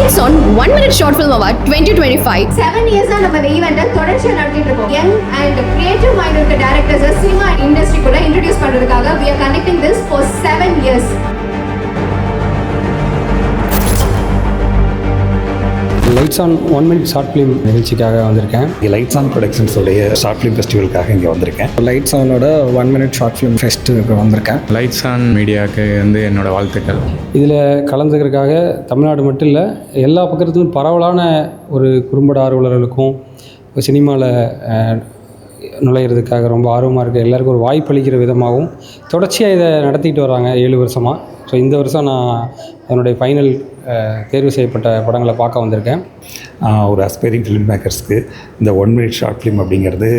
Lights on 1 minute short film award 2025. 7 years நம்ம இந்த ஈவென்ட்டை தொடர்ச்சியாக நடத்திட்டு இருக்கோம். யங் அண்ட் கிரியேட்டிவ் மைண்ட் இருக்க டேரக்டர்ஸை சினிமா இண்டஸ்ட்ரிக்குள்ள இன்ட்ரடியூஸ் பண்றதுக்காக we are conducting this for 7 years. Lights on 1 minute short film நிகழ்ச்சிக்காக வந்திருக்கேன். லைட்ஸ் ஆன் ப்ரொடக்ஷன்ஸோடைய ஷார்ட் ஃபிலிம் ஃபெஸ்டிவலுக்காக இங்கே வந்திருக்கேன். லைட்ஸ் ஆனோட 1 minute ஷார்ட் ஃபிலிம் ஃபெஸ்ட்டுக்கு வந்திருக்கேன். லைட்ஸ் ஆன் மீடியாவுக்கு வந்து என்னோடய வாழ்த்துக்கள். இதில் கலந்துக்கிறதுக்காக தமிழ்நாடு மட்டும் இல்லை, எல்லா பக்கத்துலையும் பரவலான ஒரு குறும்பட ஆர்வலர்களுக்கும் சினிமாவில் நுழையிறதுக்காக ரொம்ப ஆர்வமாக இருக்குது எல்லாருக்கும் ஒரு வாய்ப்பு அளிக்கிற விதமாகவும் தொடர்ச்சியாக இதை நடத்திக்கிட்டு வராங்க 7 வருஷமாக. ஸோ இந்த வருஷம் நான் அதனுடைய ஃபைனல் தேர்வு செய்யப்பட்ட படங்களை பார்க்க வந்திருக்கேன். ஒரு அஸ்பைரிங் ஃபிலிம் மேக்கர்ஸ்க்கு இந்த 1 minute ஷார்ட் ஃபிலிம் அப்படிங்கிறது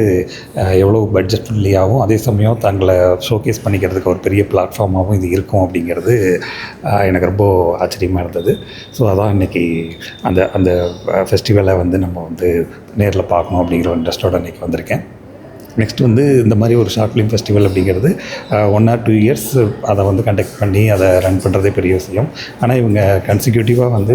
எவ்வளோ பட்ஜெட் ஃப்ரெண்ட்லியாகவும் அதே சமயம் தங்களை ஷோகேஸ் பண்ணிக்கிறதுக்கு ஒரு பெரிய பிளாட்ஃபார்மாகவும் இது இருக்கும் அப்படிங்கிறது எனக்கு ரொம்ப ஆச்சரியமாக இருந்தது. ஸோ அதான் இன்றைக்கி அந்த அந்த ஃபெஸ்டிவலை வந்து நம்ம வந்து நேரில் பார்க்கணும் அப்படிங்கிற ஒரு இன்ட்ரெஸ்ட்டோடு இன்றைக்கி வந்திருக்கேன். நெக்ஸ்ட் வந்து இந்த மாதிரி ஒரு ஷார்ட் ஃபிலிம் ஃபெஸ்டிவல் அப்படிங்கிறது 1 or 2 years அதை வந்து கண்டக்ட் பண்ணி அதை ரன் பண்ணுறதே பெரிய விஷயம். ஆனால் இவங்க கன்சிக்யூட்டிவாக வந்து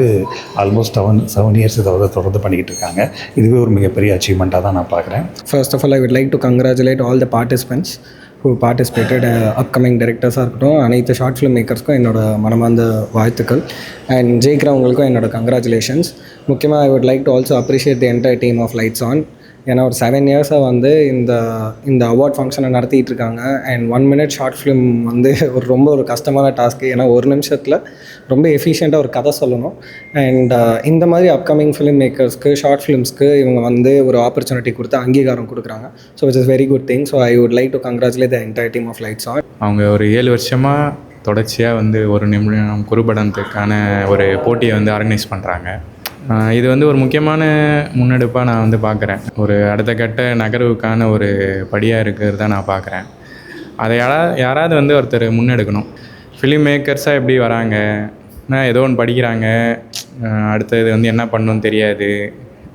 ஆல்மோஸ்ட் 7 years இதை வந்து தொடர்ந்து பண்ணிக்கிட்டு இருக்காங்க. இதுவே ஒரு மிகப்பெரிய அச்சீவ்மெண்ட்டாக தான் நான் பார்க்குறேன். First of all, I would like to congratulate all the participants who participated, upcoming directors-ஆக இருக்கட்டும், அனைத்து ஷார்ட் ஃபிலிம் மேக்கர்ஸ்க்கும் என்னோட மனமார்ந்த வாழ்த்துக்கள். அண்ட் ஜெயிக்கிறவங்களுக்கும் என்னோட கங்க்ராச்சுலேஷன்ஸ். முக்கியமாக I would like to also appreciate the entire team of Lights On. ஏன்னா ஒரு 7 years-ஆக வந்து இந்த அவார்ட் ஃபங்க்ஷனை நடத்திட்டு இருக்காங்க. அண்ட் 1 minute ஷார்ட் ஃபிலிம் வந்து ரொம்ப ஒரு கஷ்டமான டாஸ்க்கு. ஏன்னா ஒரு நிமிஷத்தில் ரொம்ப எஃபிஷியண்ட்டாக ஒரு கதை சொல்லணும். அண்ட் இந்த மாதிரி அப்கமிங் ஃபிலிம் மேக்கர்ஸ்க்கு ஷார்ட் ஃபிலிம்ஸ்க்கு இவங்க வந்து ஒரு ஆப்பர்ச்சுனிட்டி கொடுத்து அங்கீகாரம் கொடுக்குறாங்க. So which is very good thing. So I would like to congratulate the entire team of Lights On. அவங்க ஒரு 7 வருஷமாக தொடர்ச்சியாக வந்து ஒரு நிமிடம் குறுபடத்துக்கான ஒரு போட்டியை வந்து ஆர்கனைஸ் பண்ணுறாங்க. இது வந்து ஒரு முக்கியமான முன்னெடுப்பாக நான் வந்து பார்க்குறேன். ஒரு அடுத்த கட்ட நகர்வுக்கான ஒரு படியாக இருக்கிறதா நான் பார்க்குறேன். அதை யாராவது வந்து ஒருத்தர் முன்னெடுக்கணும். ஃபிலிம் மேக்கர்ஸாக எப்படி வராங்க, ஏதோ ஒன்று படிக்கிறாங்க, அடுத்தது வந்து என்ன பண்ணணும்னு தெரியாது,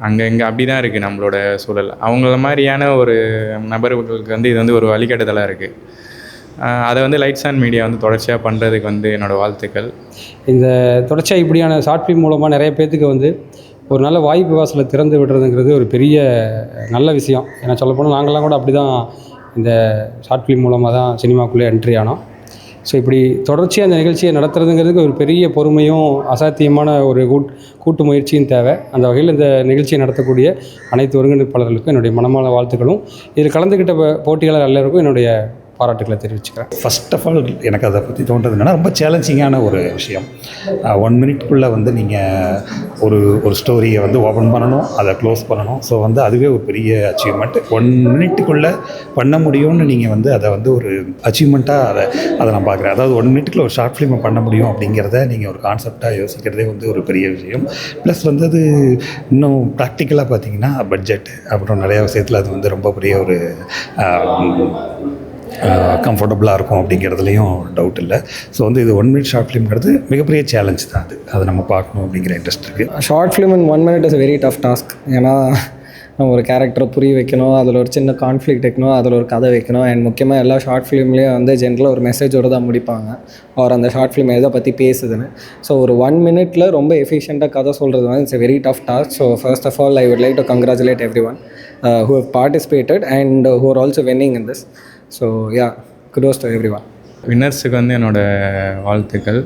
அங்கே இங்கே அப்படி தான் இருக்குது நம்மளோட சூழல். அவங்கள மாதிரியான ஒரு நபர்களுக்கு வந்து இது வந்து ஒரு வழிகாட்டுதலாக இருக்குது. அதை வந்து லைட்ஸ் ஆன் மீடியா வந்து தொடர்ச்சியாக பண்ணுறதுக்கு வந்து என்னோடய வாழ்த்துக்கள். இந்த தொடர்ச்சியாக இப்படியான ஷார்ட் ஃபிலிம் மூலமாக நிறைய பேர்த்துக்கு வந்து ஒரு நல்ல வாய்ப்பு வாசலை திறந்து விடுறதுங்கிறது ஒரு பெரிய நல்ல விஷயம். ஏன்னா சொல்லப்போனால் நாங்கள்லாம் கூட அப்படி தான் இந்த ஷார்ட் ஃபிலிம் மூலமாக தான் சினிமாக்குள்ளே என்ட்ரி ஆனோம். ஸோ இப்படி தொடர்ச்சியாக அந்த நிகழ்ச்சியை நடத்துறதுங்கிறதுக்கு ஒரு பெரிய பொறுமையும் அசாத்தியமான ஒரு கூட்டு முயற்சியும் தேவை. அந்த வகையில் இந்த நிகழ்ச்சியை நடத்தக்கூடிய அனைத்து ஒருங்கிணைப்பாளர்களுக்கும் என்னுடைய மனமான வாழ்த்துக்களும், இதில் கலந்துக்கிட்ட போட்டியாளர் எல்லாருக்கும் என்னுடைய பாராட்டுகளை தெரிவிச்சுக்கிறேன். ஃபர்ஸ்ட் ஆஃப் ஆல் எனக்கு அதை பற்றி தோன்றது என்னென்னா, ரொம்ப சேலஞ்சிங்கான ஒரு விஷயம். 1 minute-குள்ளே வந்து நீங்கள் ஒரு ஸ்டோரியை வந்து ஓப்பன் பண்ணணும், அதை க்ளோஸ் பண்ணணும். ஸோ வந்து அதுவே ஒரு பெரிய அச்சீவ்மெண்ட். 1 minute-குள்ளே பண்ண முடியும்னு நீங்கள் வந்து அதை வந்து ஒரு அச்சீவ்மெண்ட்டாக அதை நான் பார்க்குறேன். அதாவது 1 minute-குள்ளே ஒரு ஷார்ட் ஃபிலிமை பண்ண முடியும் அப்படிங்கிறத நீங்கள் ஒரு கான்செப்டாக யோசிக்கிறதே வந்து ஒரு பெரிய விஷயம். ப்ளஸ் வந்து அது இன்னும் ப்ராக்டிக்கலாக பார்த்தீங்கன்னா பட்ஜெட் அப்புறம் நிறையா விஷயத்தில் அது வந்து ரொம்ப பெரிய ஒரு கம்ஃபர்டபுளாக இருக்கும் அப்படிங்கிறதுலையும் டவுட் இல்லை. ஸோ வந்து இது 1 minute ஷார்ட் ஃபிலிம்ங்கிறது மிகப்பெரிய சேலஞ்ச் தான். அதை நம்ம பார்க்கணும் அப்படிங்கிற இன்ட்ரெஸ்ட் இருக்குது. Short film in 1 minute is very tough task. ஏன்னா நம்ம ஒரு கேரக்டரை புரிய வைக்கணும், அதில் ஒரு சின்ன கான்ஃப்ளிக்ட் வைக்கணும், அதில் ஒரு கதை வைக்கணும். அண்ட் முக்கியமாக எல்லா ஷார்ட் ஃபிலிம்லேயும் வந்து ஜென்ரலாக ஒரு மெசேஜோடு தான் முடிப்பாங்க, அவர் அந்த ஷார்ட் ஃபிலிம் எதை பற்றி பேசுதுன்னு. ஸோ ஒரு 1 minute-ல ரொம்ப எஃபிஷியண்ட்டாக கதை சொல்கிறது வந்து it's a very tough task. So first of all I would like to congratulate everyone who have participated and who are also winning in this. So yeah, kudos to everyone. வின்னர்ஸுக்கு வந்து என்னோடய வாழ்த்துக்கள்.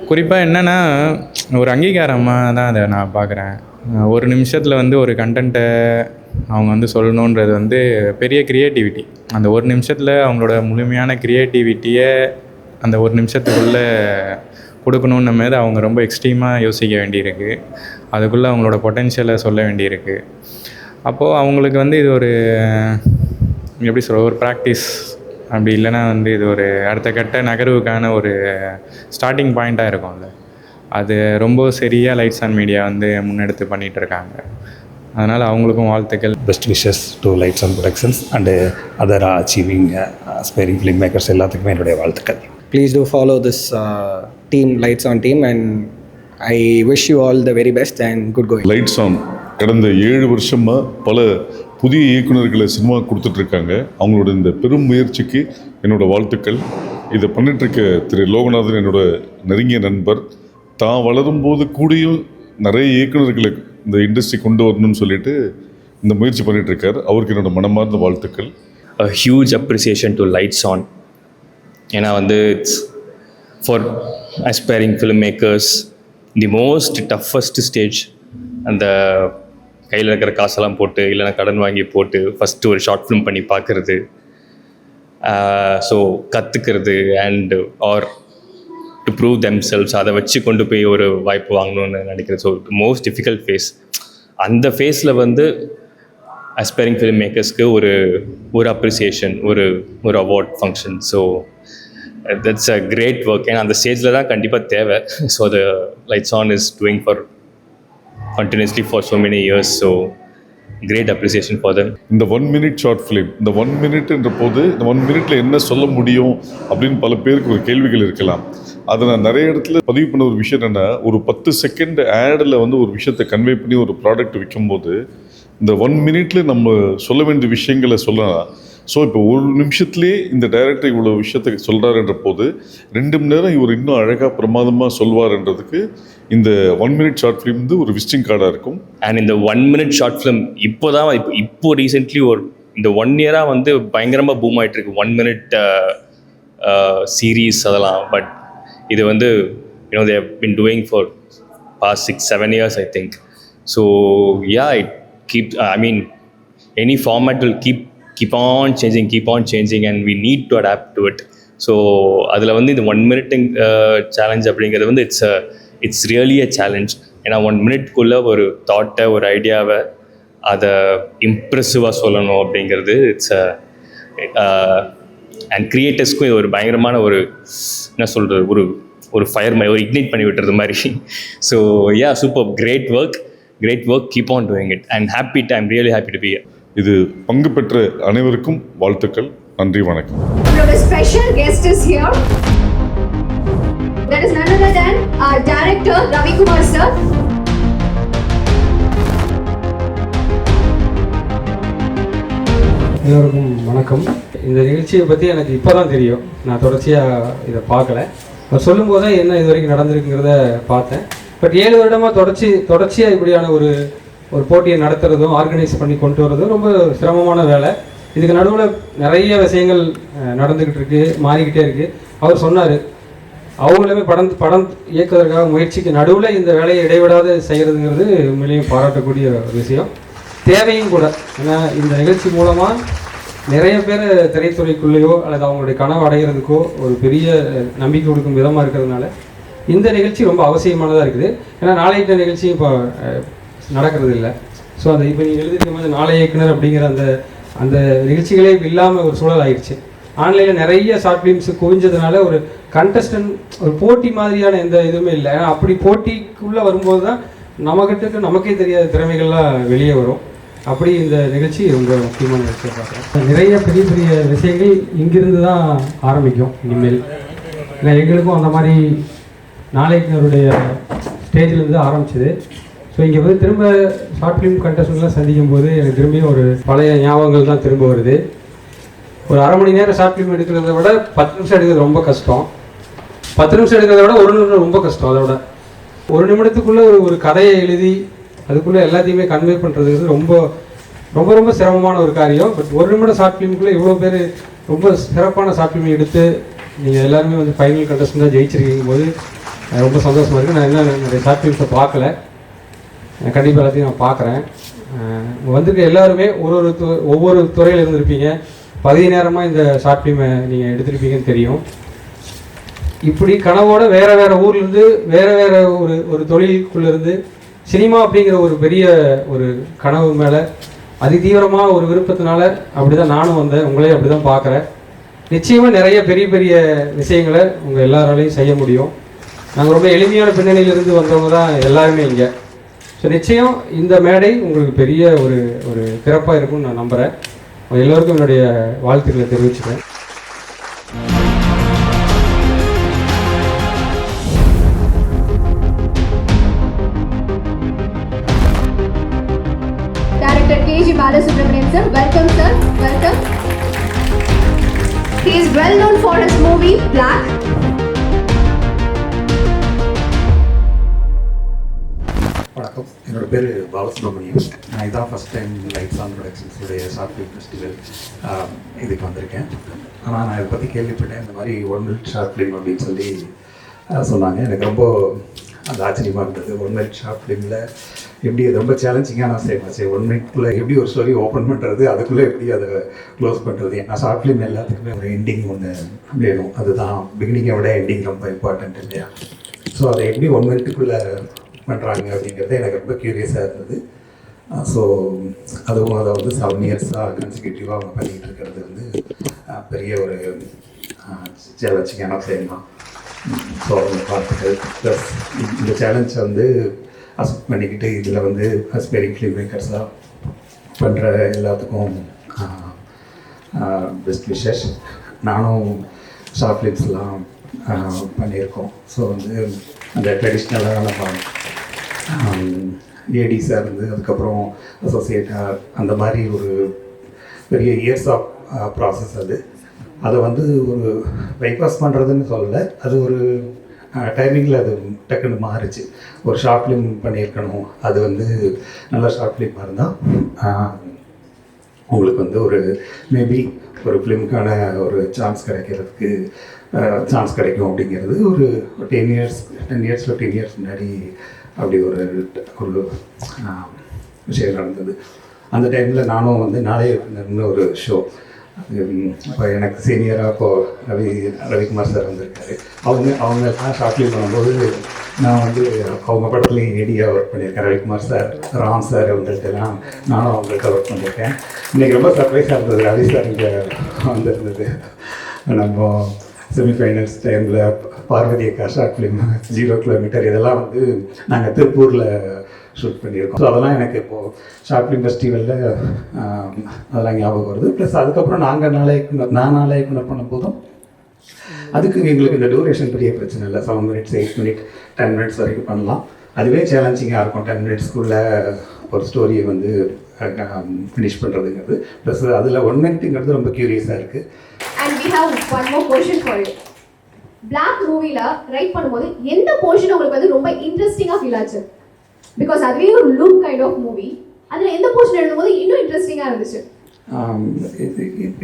குறிப்பாக என்னென்னா, ஒரு அங்கீகாரமாக தான் அதை நான் பார்க்குறேன். ஒரு நிமிஷத்தில் வந்து ஒரு கண்டென்ட்டை அவங்க வந்து சொல்லணுன்றது வந்து பெரிய க்ரியேட்டிவிட்டி. அந்த ஒரு நிமிஷத்தில் அவங்களோட முழுமையான க்ரியேட்டிவிட்டியை அந்த ஒரு நிமிஷத்துக்குள்ளே கொடுக்கணுன்ன மாதிரி அவங்க ரொம்ப எக்ஸ்ட்ரீமாக யோசிக்க வேண்டியிருக்கு. அதுக்குள்ளே அவங்களோட பொட்டென்ஷியலை சொல்ல வேண்டியிருக்கு. அப்போது அவங்களுக்கு வந்து இது ஒரு எப்படி சொல்கிற ஒரு ப்ராக்டிஸ், அப்படி இல்லைன்னா வந்து இது ஒரு அடுத்த கட்ட நகர்வுக்கான ஒரு ஸ்டார்டிங் பாயிண்ட்டாக இருக்கும்ல. அது ரொம்ப சரியாக லைட்ஸ் ஆன் மீடியா வந்து முன்னெடுத்து பண்ணிகிட்டு இருக்காங்க. அதனால் அவங்களுக்கும் வாழ்த்துக்கள். Best wishes to lights on productions and other achieving aspiring film makers எல்லாத்துக்குமே என்னுடைய வாழ்த்துக்கள். Please do follow this team, Lights On team, and I wish you all the very best and good going. Lights on கடந்த 7 வருஷமாக பல புதிய இயக்குநர்களை cinema கொடுத்துட்ருக்காங்க. அவங்களோட இந்த பெரும் முயற்சிக்கு என்னோடய வாழ்த்துக்கள். இதை பண்ணிகிட்ருக்க திரு லோகநாதன் என்னோட நெருங்கிய நண்பர். தான் வளரும்போது கூடயும் நிறைய இயக்குநர்களை இந்த இண்டஸ்ட்ரி கொண்டு வரணும்னு சொல்லிட்டு இந்த முயற்சி பண்ணிட்டு இருக்காரு. அவருக்கு என்னோட மனமார்ந்த வாழ்த்துக்கள். A huge appreciation to Lights On. ஏன்னா வந்து it's for aspiring filmmakers the most toughest stage. அந்த கையில் இருக்கிற காசெல்லாம் போட்டு இல்லைன்னா கடன் வாங்கி போட்டு ஃபஸ்ட்டு ஒரு ஷார்ட் ஃபிலிம் பண்ணி பார்க்குறது, ஸோ கற்றுக்கிறது and are to prove themselves, அதை வச்சு கொண்டு போய் ஒரு வாய்ப்பு வாங்கணும்னு நினைக்கிறேன். So most difficult phase. அந்த ஃபேஸில் வந்து aspiring filmmakersக்கு ஒரு அப்ரிசியேஷன், ஒரு award function. So that's a great work. ஏன்னா அந்த ஸ்டேஜில் தான் கண்டிப்பாக தேவை. So the lights On is doing for continuously for so many years. So great appreciation for them. இந்த 1 minute ஷார்ட் ஃபிலிம், இந்த 1 minuteன்ற போது இந்த 1 minuteல என்ன சொல்ல முடியும் அப்படின்னு பல பேருக்கு ஒரு கேள்விகள் இருக்கலாம். அதை நான் நிறைய இடத்துல பதிவு பண்ண ஒரு விஷயம் என்னென்னா, ஒரு 10 செகண்ட் ஆடில் வந்து ஒரு விஷயத்தை கன்வே பண்ணி ஒரு ப்ராடக்ட் விற்கும்போது இந்த 1 minuteல நம்ம சொல்ல வேண்டிய விஷயங்களை சொல்லலாம். ஸோ இப்போ ஒரு நிமிஷத்துலேயே இந்த டைரக்டர் இவ்வளோ விஷயத்தை சொல்கிறாருன்ற போது 2 மணி நேரம் இவர் இன்னும் அழகாக பிரமாதமாக சொல்வார்ன்றதுக்கு இந்த 1 minute ஷார்ட் ஃபிலிம் வந்து ஒரு விசிட்டிங் கார்டாக இருக்கும். அண்ட் இந்த 1 minute ஷார்ட் ஃபிலிம் இப்போ ரீசெண்ட்லி இந்த 1 year வந்து பயங்கரமாக பூம் ஆகிட்டுருக்கு 1 minute சீரீஸ் அதெல்லாம். பட் இது வந்து they have been doing for past 6-7 years I think. So yeah, it keeps, any format will keep on changing and we need to adapt to it. So அதில் வந்து இந்த 1 minute challenge அப்படிங்கிறது வந்து it's really a challenge. ஏன்னா 1 minuteக்குள்ளே ஒரு தாட்டை, ஒரு ஐடியாவை அதை இம்ப்ரெசிவாக சொல்லணும் அப்படிங்கிறது இட்ஸ் அண்ட் கிரியேட்டர்ஸ்க்கும் இது ஒரு பயங்கரமான என்ன சொல்கிறது, ஒரு ஃபயர் மாதிரி, ஒரு இக்னைட் பண்ணி விட்டுறது மாதிரி. So yeah, super, great work, keep on doing it and I'm really happy to be here. இது பங்கு பெற்ற அனைவருக்கும் வாழ்த்துக்கள். நன்றி, வணக்கம். Our special guest is here. That is none other than our director Ravi Kumar sir. எல்லோருக்கும் வணக்கம். இந்த நிகழ்ச்சியை பற்றி எனக்கு இப்போ தான் தெரியும். நான் தொடர்ச்சியாக இதை பார்க்கல. அவர் சொல்லும்போது தான் என்ன இது வரைக்கும் நடந்திருக்குங்கிறத பார்த்தேன். பட் 7 வருடமாக தொடர்ச்சியாக இப்படியான ஒரு போட்டியை நடத்துகிறதும் ஆர்கனைஸ் பண்ணி கொண்டு வரதும் ரொம்ப சிரமமான வேலை. இதுக்கு நடுவில் நிறைய விஷயங்கள் நடந்துக்கிட்டு இருக்குது, மாறிக்கிட்டே இருக்குது. அவர் சொன்னார், அவங்களுமே படம் இயக்குவதற்காக முயற்சிக்கு நடுவில் இந்த வேலையை இடைவிடாத செய்கிறதுங்கிறது உண்மையிலேயும் பாராட்டக்கூடிய ஒரு விஷயம், தேவையும் கூட. ஏன்னா இந்த நிகழ்ச்சி மூலமாக நிறைய பேர் திரைத்துறைக்குள்ளேயோ அல்லது அவங்களுடைய கனவு அடைகிறதுக்கோ ஒரு பெரிய நம்பிக்கை கொடுக்கும் விதமாக இருக்கிறதுனால இந்த நிகழ்ச்சி ரொம்ப அவசியமானதாக இருக்குது. ஏன்னா நாளைய நிகழ்ச்சியும் இப்போ நடக்கிறது இல்லை. ஸோ அந்த இப்போ நீங்கள் எழுதிருக்கும் போது நாளை இயக்குனர் அப்படிங்கிற அந்த நிகழ்ச்சிகளே இல்லாமல் ஒரு சூழல் ஆயிடுச்சு. ஆன்லைனில் நிறைய ஷார்ட் ஃபிலிம்ஸ் குவிஞ்சதுனால ஒரு கண்டஸ்டன்ட், ஒரு போட்டி மாதிரியான எந்த இதுவுமே இல்லை. ஏன்னா அப்படி போட்டிக்குள்ளே வரும்போது தான் நமக்கே தெரியாத திறமைகள்லாம் வெளியே வரும். அப்படி இந்த நிகழ்ச்சி ரொம்ப முக்கியமான நிகழ்ச்சியை பார்க்குறேன். நிறைய பெரிய பெரிய விஷயங்கள் இங்கிருந்து தான் ஆரம்பிக்கும் இனிமேல். ஏன்னா எங்களுக்கும் அந்த மாதிரி நாளைக்கினருடைய ஸ்டேஜிலேருந்து ஆரம்பிச்சிது. ஸோ இங்கே வந்து திரும்ப ஷார்ட் ஃபிலிம் கண்டஸ்டன்ட்லாம் சந்திக்கும் போது எனக்கு திரும்பியும் ஒரு பழைய ஞாபகங்கள் தான் திரும்ப வருது. ஒரு அரை மணி நேரம் ஷார்ட் ஃபிலிம் எடுக்கிறத விட 10 நிமிஷம் எடுக்கிறது ரொம்ப கஷ்டம். 10 நிமிஷம் எடுக்கிறத விட 1 நிமிடம் ரொம்ப கஷ்டம். அதோட 1 நிமிடத்துக்குள்ளே ஒரு கதையை எழுதி அதுக்குள்ளே எல்லாத்தையுமே கன்வே பண்ணுறது ரொம்ப ரொம்ப ரொம்ப சிரமமான ஒரு காரியம். பட் 1 நிமிடம் ஷார்ட் ஃபிலிமுக்குள்ளே இவ்வளோ பேர் ரொம்ப சிறப்பான ஷார்ட் ஃபிலிம் எடுத்து நீங்கள் எல்லாருமே வந்து ஃபைனல் கண்டஸ்டன்டாக ஜெயிச்சிருக்கும் போது ரொம்ப சந்தோஷமாக இருக்குது. நான் என்ன நிறைய ஷார்ட் ஃபிலிம்ஸை பார்க்கல, கண்டிப்பாக எல்லாத்தையும் நான் பார்க்குறேன். வந்திருக்க எல்லாருமே ஒவ்வொரு துறையில் இருந்திருப்பீங்க. பகுதி நேரமாக இந்த ஷார்ட் ஃபிலிமை நீங்கள் எடுத்திருப்பீங்கன்னு தெரியும். இப்படி கனவோட வேறு ஊர்லேருந்து வேறு ஒரு தொழிலுக்குள்ளேருந்து சினிமா அப்படிங்கிற ஒரு பெரிய ஒரு கனவு மேலே அதிதீவிரமாக ஒரு விருப்பத்தினால அப்படி தான் நானும் வந்தேன். உங்களே அப்படி தான் பார்க்குறேன். நிச்சயமாக நிறைய பெரிய பெரிய விஷயங்களை உங்கள் எல்லாராலையும் செய்ய முடியும். நாங்கள் ரொம்ப எளிமையான பின்னணியிலிருந்து வந்தவங்க தான் எல்லாருமே இங்கே. ஸோ நிச்சயம் இந்த மேடை உங்களுக்கு பெரிய ஒரு சிறப்பாக இருக்கும்னு நான் நம்புகிறேன். எல்லோருக்கும் என்னுடைய வாழ்த்துக்களை தெரிவிச்சுக்கிறேன். Director K.G. Balasubramanian sir, welcome sir, welcome. He is well known for his movie Black. பேர் பாலசுப்ரமணியம். நான் இதான் ஃபஸ்ட் டைம் லைட்ஸ் ஆன் ப்ரொடக்ஷன்ஸுடைய ஷார்ட் ஃபிலிம் ஃபெஸ்டிவல் இதுக்கு வந்திருக்கேன். ஆனால் நான் இதை பற்றி கேள்விப்பட்டேன், இந்த மாதிரி 1 minute ஷார்ட் ஃபிலிம் அப்படின்னு சொல்லி சொன்னாங்க. எனக்கு ரொம்ப அது ஆச்சரியமாக இருந்தது. 1 minute ஷார்ட் ஃபிலிமில் எப்படி அது ரொம்ப சேலஞ்சிங்கான சேமாச்சு. 1 minute எப்படி ஒரு ஸ்டோரி ஓப்பன் பண்ணுறது, அதுக்குள்ளே எப்படி அதை க்ளோஸ் பண்ணுறது. ஏன்னா ஷார்ட் ஃபிலிம் எல்லாத்துக்குமே ஒரு எண்டிங் ஒன்று வேணும். அதுதான் பிகினிங்கை விட எண்டிங் ரொம்ப இம்பார்ட்டன்ட் இல்லையா? ஸோ அதை எப்படி 1 minute பண்ணுறாங்க அப்படிங்கிறது எனக்கு ரொம்ப க்யூரியஸாக இருந்தது. ஸோ அதுவும் அதை வந்து 7 இயர்ஸாக கன்சிக்யூட்டிவாக அவங்க பண்ணிக்கிட்டு இருக்கிறது வந்து பெரிய ஒரு சேலஞ்சிங்கான விஷயம் தான். ஸோ அவங்க பார்த்துட்டு ப்ளஸ் இந்த சேலஞ்சை வந்து அக்செப்ட் பண்ணிக்கிட்டு இதில் வந்து அஸ்பைரிங் ஃபிலிம் மேக்கர்ஸாக பண்ணுற எல்லாத்துக்கும் பெஸ்ட் விஷஸ். நானும் ஷார்ட் ஃபிலிம்ஸ்லாம் பண்ணியிருக்கோம். ஸோ வந்து அந்த ட்ரெடிஷ்னலாக நம்ம ஏடிஸாக இருந்து அதுக்கப்புறம் அசோசியேட்டாக அந்த மாதிரி ஒரு பெரிய இயர்ஸ் ஆஃப் ப்ராசஸ் அது. அதை வந்து ஒரு பைபாஸ் பண்ணுறதுன்னு சொல்லலை, அது ஒரு டைமிங்கில் அது டக்குன்னு மாறிச்சு. ஒரு ஷார்ட் ஃபிலிம் பண்ணியிருக்கணும், அது வந்து நல்ல ஷார்ட் ஃபிலிமாக இருந்தால் உங்களுக்கு வந்து ஒரு மேபி ஒரு ஃபிலிமுக்கான ஒரு சான்ஸ் கிடைக்கும் அப்படிங்கிறது ஒரு 10 years 15 years முன்னாடி அப்படி ஒரு விஷயம் நடந்தது. அந்த டைமில் நானும் வந்து நாளைய பின்னர்னு ஒரு ஷோ, இப்போ எனக்கு சீனியராக இப்போது ரவிக்குமார் சார் வந்திருக்காரு. அவங்கெல்லாம் ஷார்ட் ஃபிலிம் பண்ணும்போது நான் வந்து அவங்க படத்துலேயும் ஏடியாக ஒர்க் பண்ணியிருக்கேன். ரவிக்குமார் சார், ராம் சார் அவங்கள்ட்டெல்லாம் நானும் அவங்கள்ட்ட ஒர்க் பண்ணியிருக்கேன். இன்றைக்கி ரொம்ப சர்ப்ரைஸாக இருந்தது, ரவி சார் இங்கே வந்திருந்தது. நம்ம செமிஃபைனல்ஸ் டைமில் பார்வதி அக்கா ஷார்ட் ஃபிலிம் 0 kilometer இதெல்லாம் வந்து நாங்கள் திருப்பூரில் ஷூட் பண்ணியிருக்கோம். ஸோ அதெல்லாம் எனக்கு இப்போது ஷார்ட் ஃபிலிம் ஃபெஸ்டிவலில் அதெல்லாம் ஞாபகம் வருது. ப்ளஸ் அதுக்கப்புறம் நான் நாளைக்கு பண்ணும்போதும் அதுக்கு எங்களுக்கு இந்த டூரேஷன் பெரிய பிரச்சனை இல்லை. 7 minutes 8 minutes 10 minutes வரைக்கும் பண்ணலாம். அதுவே சேலஞ்சிங்காக இருக்கும் 10 minutesக்குள்ளே ஒரு ஸ்டோரியை வந்து ஃபினிஷ் பண்ணுறதுங்கிறது. ப்ளஸ் அதில் 1 minuteங்கிறது ரொம்ப க்யூரியஸாக இருக்குது. And we have one more question for you. Black மூவில ரைட் பண்ணும்போது எந்த போர்ஷன் உங்களுக்கு வந்து ரொம்ப இன்ட்ரெஸ்டிங்காக ஃபீல் ஆச்சு? பிகாஸ் அதுவே ஒரு லூப் கைண்ட் ஆஃப் மூவி. அதில் எந்த போர்ஷன் எழுதும்போது இன்னும் இன்ட்ரெஸ்டிங்காக இருந்துச்சு?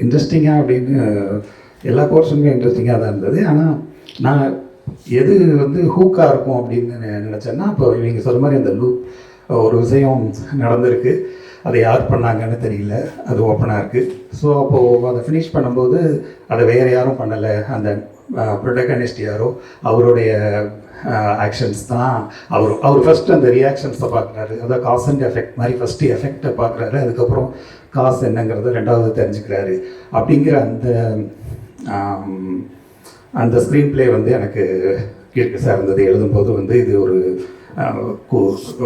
இன்ட்ரெஸ்டிங்காக அப்படின்னு எல்லா போர்ஷனுமே இன்ட்ரெஸ்டிங்காக தான் இருந்தது. ஆனால் நான் எது வந்து ஹூக்காக இருக்கும் அப்படின்னு நினச்சேன்னா, இப்போ இவங்க சொல்கிற மாதிரி அந்த லூப் ஒரு விஷயம் நடந்திருக்கு, அதை யார் பண்ணாங்கன்னு தெரியல, அது ஓப்பனாக இருக்குது. ஸோ அப்போது அதை ஃபினிஷ் பண்ணும்போது அதை வேறு யாரும் பண்ணலை, அந்த ப்ரொடகனிஸ்ட் யாரோ அவருடைய ஆக்ஷன்ஸ் தான் அவர் ஃபஸ்ட்டு அந்த ரியாக்ஷன்ஸை பார்க்குறாரு. அதாவது காஸ் அண்ட் எஃபெக்ட் மாதிரி ஃபஸ்ட்டு எஃபெக்டை பார்க்குறாரு, அதுக்கப்புறம் காசு என்னங்கிறத ரெண்டாவது தெரிஞ்சுக்கிறாரு. அப்படிங்கிற அந்த ஸ்க்ரீன் ப்ளே வந்து எனக்கு கியூரியஸாக இருந்தது. எழுதும்போது வந்து இது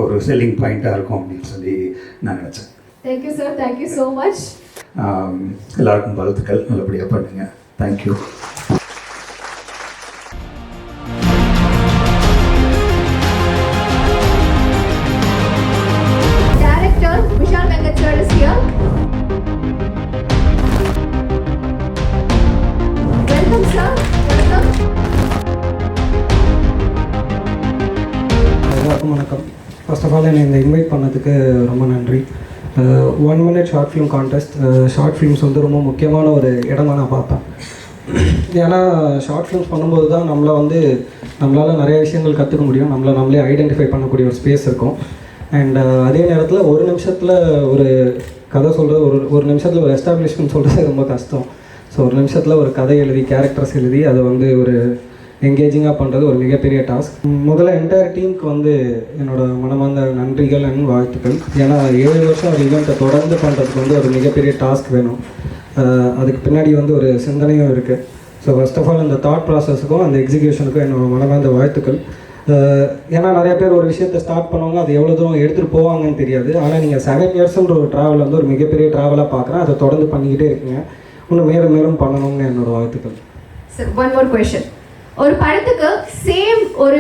ஒரு செல்லிங் பாயிண்ட்டாக இருக்கும் அப்படின்னு சொல்லி நான் நினச்சேன். Thank you sir, thank you so much. எல்லாருக்கும் வாழ்த்துக்கள், நல்லபடியாக பண்ணுங்க. Thank you. Director Vishal Venkat sir is here. Welcome sir, welcome. எல்லாருக்கும் வணக்கம். ஃபர்ஸ்ட் ஆஃப் ஆல் என்னை இந்த இன்வைட் பண்ணதுக்கு ரொம்ப நன்றி. 1 minute short film contest, short films வந்து ரொம்ப முக்கியமான ஒரு இடமா நான் பார்ப்பேன். ஏன்னா ஷார்ட் ஃபிலிம்ஸ் பண்ணும்போது தான் நம்மளால் நிறைய விஷயங்கள் கற்றுக்க முடியும், நம்மளே ஐடென்டிஃபை பண்ணக்கூடிய ஒரு ஸ்பேஸ் இருக்கும். அண்ட் அதே நேரத்தில் ஒரு நிமிஷத்தில் ஒரு கதை சொல்கிறது, ஒரு நிமிஷத்தில் ஒரு எஸ்டாப்ளிஷ்மெண்ட் சொல்கிறது ரொம்ப கஷ்டம். ஸோ ஒரு நிமிஷத்தில் ஒரு கதை எழுதி கேரக்டர்ஸ் எழுதி அதை வந்து ஒரு என்கேஜிங்காக பண்ணுறது ஒரு மிகப்பெரிய டாஸ்க். முதல்ல என்டையர் டீமுக்கு வந்து என்னோட மனமார்ந்த நன்றிகள் அண்ட் வாழ்த்துக்கள். ஏன்னா 7 வருஷம் ஒரு ஈவெண்ட்டை தொடர்ந்து பண்ணுறதுக்கு வந்து ஒரு மிகப்பெரிய டாஸ்க் வேணும், அதுக்கு பின்னாடி வந்து ஒரு சிந்தனையும் இருக்குது. ஸோ ஃபர்ஸ்ட் ஆஃப் ஆல் இந்த தாட் ப்ராசஸுக்கும் அந்த எக்ஸிக்யூஷனுக்கும் என்னோட மனமார்ந்த வாழ்த்துக்கள். ஏன்னா நிறைய பேர் ஒரு விஷயத்தை ஸ்டார்ட் பண்ணுவாங்க, அது எவ்வளோ தூரம் எடுத்துகிட்டு போவாங்கன்னு தெரியாது. ஆனால் நீங்கள் 7 yearsன்ற ஒரு ட்ராவல் வந்து ஒரு மிகப்பெரிய ட்ராவலாக பார்க்குறேன். அதை தொடர்ந்து பண்ணிக்கிட்டே இருக்கீங்க, இன்னும் மேலும் பண்ணணும்னு என்னோட வாழ்த்துக்கள். Sir, one more question. ஒரு படத்துக்கு சேம் ஒரு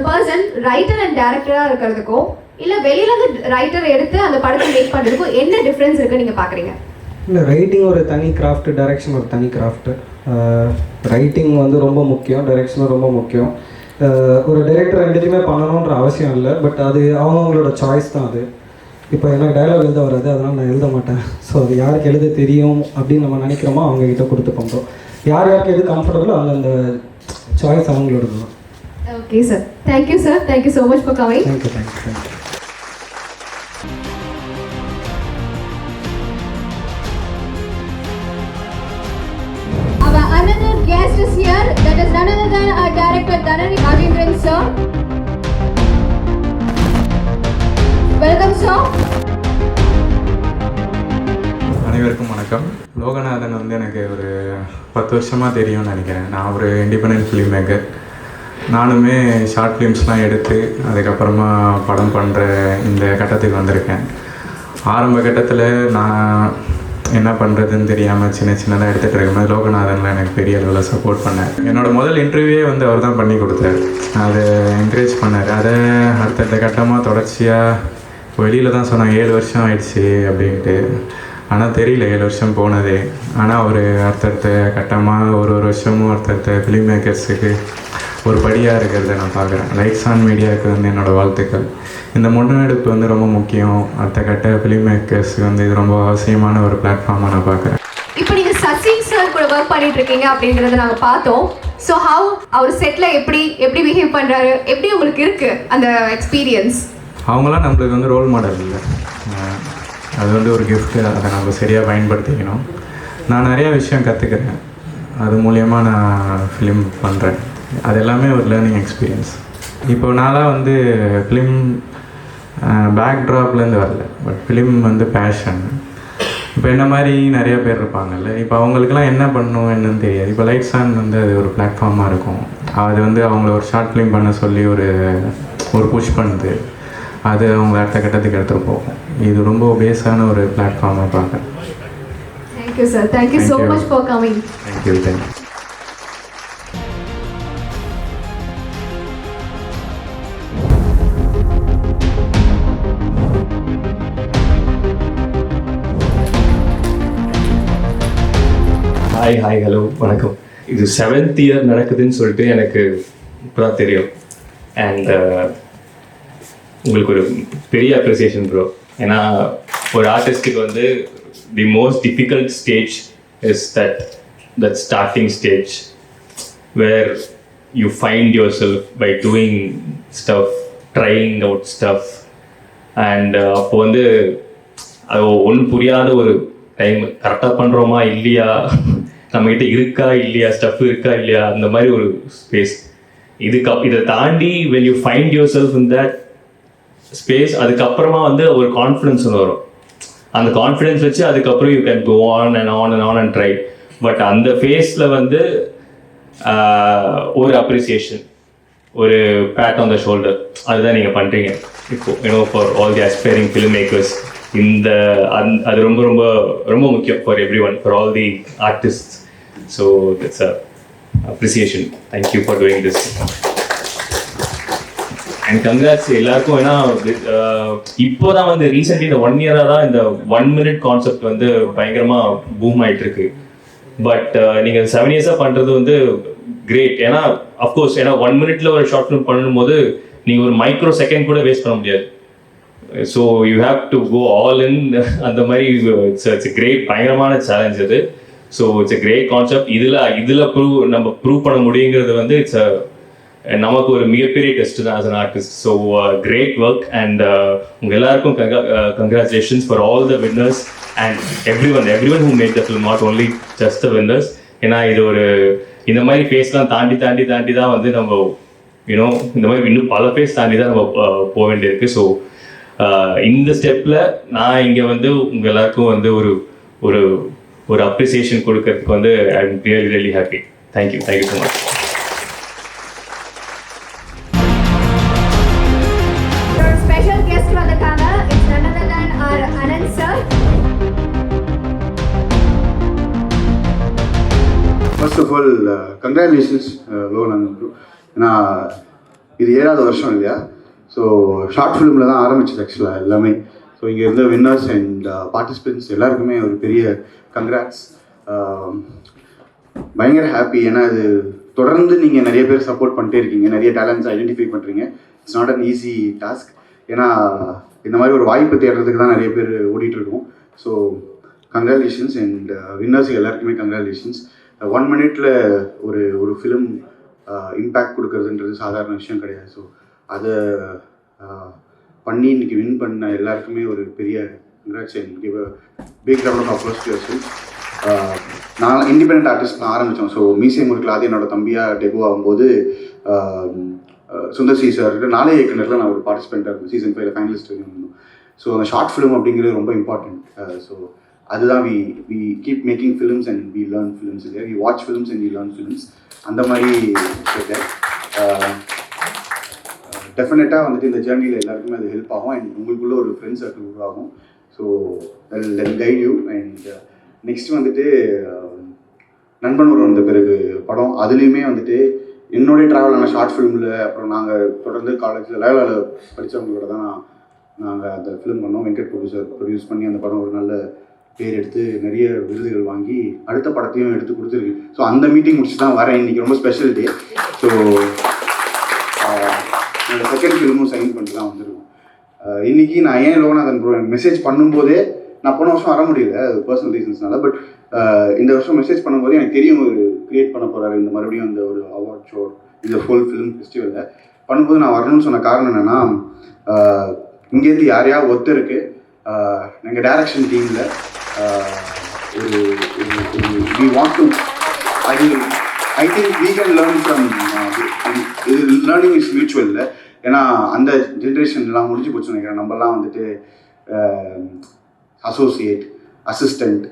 பர்சன் ரைட்டர் அண்ட் டைரக்டராக இருக்கிறதுக்கும் இல்லை வெளியில இருந்து ரைட்டர் எடுத்து அந்த படத்தை மேக் பண்ணுறதுக்கும் என்ன டிஃப்ரென்ஸ் இருக்குது நீங்கள் பார்க்குறீங்க? இல்லை, ரைட்டிங் ஒரு தனி கிராஃப்ட், டைரக்ஷன் ஒரு தனி கிராஃப்ட். ரைட்டிங் வந்து ரொம்ப முக்கியம், டைரக்ஷனும் ரொம்ப முக்கியம். ஒரு டைரக்டர் ரெண்டுத்தையுமே பண்ணணுன்ற அவசியம் இல்லை, பட் அது அவங்கவுங்களோட சாய்ஸ் தான். அது இப்போ எனக்கு டயலாக் எழுத வராது, அதனால் நான் எழுத மாட்டேன். ஸோ அது யாருக்கு எழுத தெரியும் அப்படின்னு நம்ம நினைக்கிறோமோ அவங்கக்கிட்ட கொடுத்து பண்ணுறோம். யார் யாருக்கு எது கம்ஃபர்டபுளோ அந்த சாய்ஸ் அவங்களோட தான். Okay sir, thank you sir, thank you so much for coming. Thank you. Our another guest is here, that is none other than our director Dhanani Nagindran sir. Welcome sir. அனைவருக்கும் வணக்கம். லோகநாதன் வந்து எனக்கு ஒரு 10 வருஷமாக தெரியும்னு நினைக்கிறேன். நான் ஒரு இண்டிபெண்டன்ட் ஃபிலிம் மேக்கர். நானுமே ஷார்ட் ஃபிலிம்ஸ்லாம் எடுத்து அதுக்கப்புறமா படம் பண்ணுற இந்த கட்டத்துக்கு வந்திருக்கேன். ஆரம்ப கட்டத்தில் நான் என்ன பண்ணுறதுன்னு தெரியாமல் சின்னதாக எடுத்துகிட்டு இருக்கும்போது லோகநாதனில் எனக்கு பெரிய அளவில் சப்போர்ட் பண்ணார். என்னோடய முதல் இன்டர்வியூவே வந்து அவர் தான் பண்ணி கொடுத்தாரு. அதை என்கரேஜ் பண்ணார். அதை அடுத்தடுத்த கட்டமாக தொடர்ச்சியாக வெளியில் தான் சொன்னாங்க 7 வருஷம் ஆயிடுச்சு அப்படின்ட்டு. ஆனால் தெரியல 7 வருஷம் போனதே. ஆனால் அவர் அடுத்தடுத்த கட்டமாக ஒரு வருஷமும் அடுத்தடுத்த ஃபிலிம் மேக்கர்ஸுக்கு ஒரு படியாக இருக்கிறத நான் பார்க்குறேன். லைட்ஸ் ஆன் மீடியாவுக்கு வந்து என்னோடய வாழ்த்துக்கள். இந்த முன்னெடுப்பு வந்து ரொம்ப முக்கியம். அடுத்த கட்ட ஃபிலிம் மேக்கர்ஸுக்கு வந்து இது ரொம்ப அவசியமான ஒரு பிளாட்ஃபார்மாக நான் பார்க்குறேன். இப்போ நீங்கள் சசி சார் கூட ஒர்க் பண்ணிட்டு இருக்கீங்க அப்படிங்கிறத நாங்கள் பார்த்தோம். ஸோ ஹவ் அவர் செட்டில் எப்படி பிஹேவ் பண்ணுறாரு, எப்படி உங்களுக்கு இருக்குது அந்த எக்ஸ்பீரியன்ஸ்? அவங்களாம் நம்மளுக்கு வந்து ரோல் மாடல் இல்லை. அது வந்து ஒரு கிஃப்ட்டு. அதை நம்ம சரியாக பயன்படுத்திக்கணும். நான் நிறையா விஷயம் கற்றுக்கிறேன். அது மூலயமா நான் ஃபிலிம் பண்ணுறேன். அது எல்லாமே ஒரு லேர்னிங் எக்ஸ்பீரியன்ஸ். இப்போ நான்லாம் வந்து ஃபிலிம் பேக்ட்ராப்லேருந்து வரல, பட் ஃபிலிம் வந்து பேஷன். இப்போ என்ன மாதிரி நிறைய பேர் இருப்பாங்கல்ல, இப்போ அவங்களுக்குலாம் என்ன பண்ணணும் என்னன்னு தெரியாது. இப்போ லைட்ஸ் ஆன் வந்து அது ஒரு பிளாட்ஃபார்மாக இருக்கும். அது வந்து அவங்கள ஒரு ஷார்ட் ஃபிலிம் பண்ண சொல்லி ஒரு புஷ் பண்ணுது. அது அவங்க அடுத்த கட்டத்துக்கு எடுத்துகிட்டு போகும். இது ரொம்ப பேஸான ஒரு பிளாட்ஃபார்மாக பார்க்குறேன். Thank you sir, thank you so much for coming. Thank you. Hi hello வணக்கம். இது 7th இயர் நடக்குதுன்னு சொல்லிட்டு எனக்கு இப்போ தான் தெரியும். அண்ட் உங்களுக்கு ஒரு பெரிய அப்ரிசியேஷன் ப்ரோ. ஏன்னா ஒரு ஆர்டிஸ்ட்டுக்கு வந்து the most difficult stage is that starting stage where you find yourself by doing stuff, trying out stuff. And அப்போ வந்து அது ஒன்றும் புரியாத ஒரு டைம். கரெக்டாக பண்ணுறோமா இல்லையா, நம்மகிட்ட இருக்கா இல்லையா, ஸ்டஃப் இருக்கா இல்லையா, அந்த மாதிரி ஒரு ஸ்பேஸ். இதை தாண்டி when you find yourself in that space, அதுக்கப்புறமா வந்து ஒரு கான்ஃபிடன்ஸ் ஒன்று வரும். அந்த கான்ஃபிடன்ஸ் வச்சு அதுக்கப்புறம் you can go on and on and on and try. But அந்த ஃபேஸில் வந்து ஒரு அப்ரிசியேஷன், ஒரு பேட் ஆன் த ஷோல்டர், அதுதான் நீங்கள் பண்ணுறீங்க இப்போ for all the aspiring film makers. அது ரொம்ப ரொம்ப ரொம்ப முக்கியம் for every one, for all the artist. So that's a appreciation. Thank you for doing this and congrats எல்லாருக்கும். ஏன்னா இப்போ தான் வந்து ரீசென்ட்லி இந்த 1 இயராக தான் இந்த 1 minute கான்செப்ட் வந்து பயங்கரமாக பூம் ஆகிட்டு இருக்கு. பட் நீங்கள் 7 years பண்ணுறது வந்து கிரேட். ஏன்னா அஃப்கோர்ஸ் ஏன்னா 1 minute ஒரு ஷார்ட் ஃபிலிம் பண்ணும்போது நீங்கள் ஒரு மைக்ரோ செகண்ட் கூட வேஸ்ட் பண்ண முடியாது. So you have to go all in. அந்த மாதிரி இட்ஸ் கிரேட், பயங்கரமான சேலஞ்ச் அது. So it's a great concept. இதில் நம்ம ப்ரூவ் பண்ண முடியுங்கிறது வந்து இட்ஸ் நமக்கு ஒரு மிகப்பெரிய டெஸ்ட் தான் as an artist. So great work and உங்கள் எல்லாருக்கும் congratulations for all the winners and everyone who made the film, not only just the winners. ஏன்னா இது ஒரு இந்த மாதிரி ஃபேஸ்லாம் தாண்டி தான் வந்து நம்ம இந்த மாதிரி இன்னும் பல ஃபேஸ் தாண்டி தான் நம்ம போக வேண்டியிருக்கு. ஸோ இந்த ஸ்டெப்பில் நான் இங்கே வந்து உங்கள் எல்லாருக்கும் வந்து ஒரு ஒரு அப்ரிசியேஷன் கொடுக்கறதுக்கு வந்து I am really happy. Thank you so much. Special guest வந்திருக்காங்க. It's none other than our Anand sir. First of all congratulations Loganathan bro. ஏன்னா இது 7வது வருஷம் இல்லையா? ஸோ ஷார்ட் ஃபிலிமில் தான் ஆரம்பிச்சது ஆக்சுவலாக எல்லாமே. ஸோ இங்கே இருந்த வின்னர்ஸ் அண்ட் பார்ட்டிசிபென்ட்ஸ் எல்லாருக்குமே ஒரு பெரிய கங்க்ராட்ஸ். பயங்கர ஹாப்பி. ஏன்னா இது தொடர்ந்து நீங்கள் நிறைய பேர் சப்போர்ட் பண்ணிட்டே இருக்கீங்க, நிறைய டேலண்ட்ஸ் ஐடென்டிஃபை பண்ணுறீங்க. It's not an easy task. ஏன்னா இந்த மாதிரி ஒரு வாய்ப்பு தேடுறதுக்கு தான் நிறைய பேர் ஓடிட்டுருக்கோம். ஸோ கங்க்ராச்சுலேஷன்ஸ் அண்ட் வின்னர்ஸ் எல்லாருக்குமே கங்க்ராச்சுலேஷன்ஸ். 1 minute ஒரு ஃபிலிம் இம்பேக்ட் கொடுக்கறதுன்றது சாதாரண விஷயம் கிடையாது. ஸோ அதை பண்ணி இன்னைக்கு வின் பண்ண எல்லாருக்குமே ஒரு பெரிய congrats and give a big round of applause to yourself. நான் இண்டிபெண்டன்ட் ஆர்டிஸ்ட் ஆரம்பித்தோம். ஸோ மீசை முறுக்கில் அது என்னோட தம்பியாக டெபு ஆகும்போது சுந்தர் சி சார் நாளே இயக்குனரில் நான் ஒரு பார்ட்டிசிபெண்ட்டாக இருந்தேன். சீசன் 5 ஃபைனலிஸ்ட் இருந்தோம். ஸோ அந்த ஷார்ட் ஃபிலிம் அப்படிங்கிறது ரொம்ப இம்பார்ட்டண்ட். ஸோ அதுதான் we keep making films and we learn films இல்லையா, we watch films and we learn films. அந்த மாதிரி டெஃபினட்டாக வந்துட்டு இந்த ஜேர்னியில் எல்லாருக்குமே அது ஹெல்ப் ஆகும் அண்ட் உங்களுக்குள்ள ஒரு ஃப்ரெண்ட் சர்க்கிள் உருவாகும். So then guide you. And next வந்துட்டு நண்பன் ஒரு வந்த பிறகு படம், அதுலேயுமே வந்துட்டு என்னுடைய ட்ராவலான ஷார்ட் ஃபிலிமில் அப்புறம் நாங்கள் தொடர்ந்து காலேஜில் லேவலில் படித்தவங்களோட தான் நாங்கள் அந்த ஃபிலிம் பண்ணோம். வெங்கட் ப்ரொடியூஸ் பண்ணி அந்த படம் ஒரு நல்ல பேர் எடுத்து நிறைய விருதுகள் வாங்கி அடுத்த படத்தையும் எடுத்து கொடுத்துருக்கு. ஸோ அந்த மீட்டிங் முடிச்சு தான் வரேன். இன்றைக்கி ரொம்ப ஸ்பெஷல் டே. ஸோ என்னோடய செகண்ட் ஃபிலிமும் சைன் பண்ணிட்டு தான் வந்துருக்கோம். இன்றைக்கி நான் ஏன் லோகநாதன் ப்ரோ எனக்கு மெசேஜ் பண்ணும்போதே, நான் போன வருஷம் வர முடியல அது பர்சனல் ரீசன்ஸ்னால, பட் இந்த வருஷம் மெசேஜ் பண்ணும்போது எனக்கு தெரியும் ஒரு க்ரியேட் பண்ண போகிறாரு இந்த மறுபடியும் இந்த ஒரு அவார்ட் ஷோ இந்த ஃபுல் ஃபிலிம் ஃபெஸ்டிவலில் பண்ணும்போது நான் வரணும்னு சொன்ன காரணம் என்னென்னா, இங்கேருந்து யாரையாவது ஒருத்தருக்கு எங்கள் டைரக்ஷன் டீமில் ஒரு we want to I think we can learn from learning is mutual. ஏன்னா அந்த ஜென்ரேஷன்லாம் முடிஞ்சு போச்சு நினைக்கிறேன். நம்மலாம் வந்துட்டு அசோசியேட் அசிஸ்டண்ட்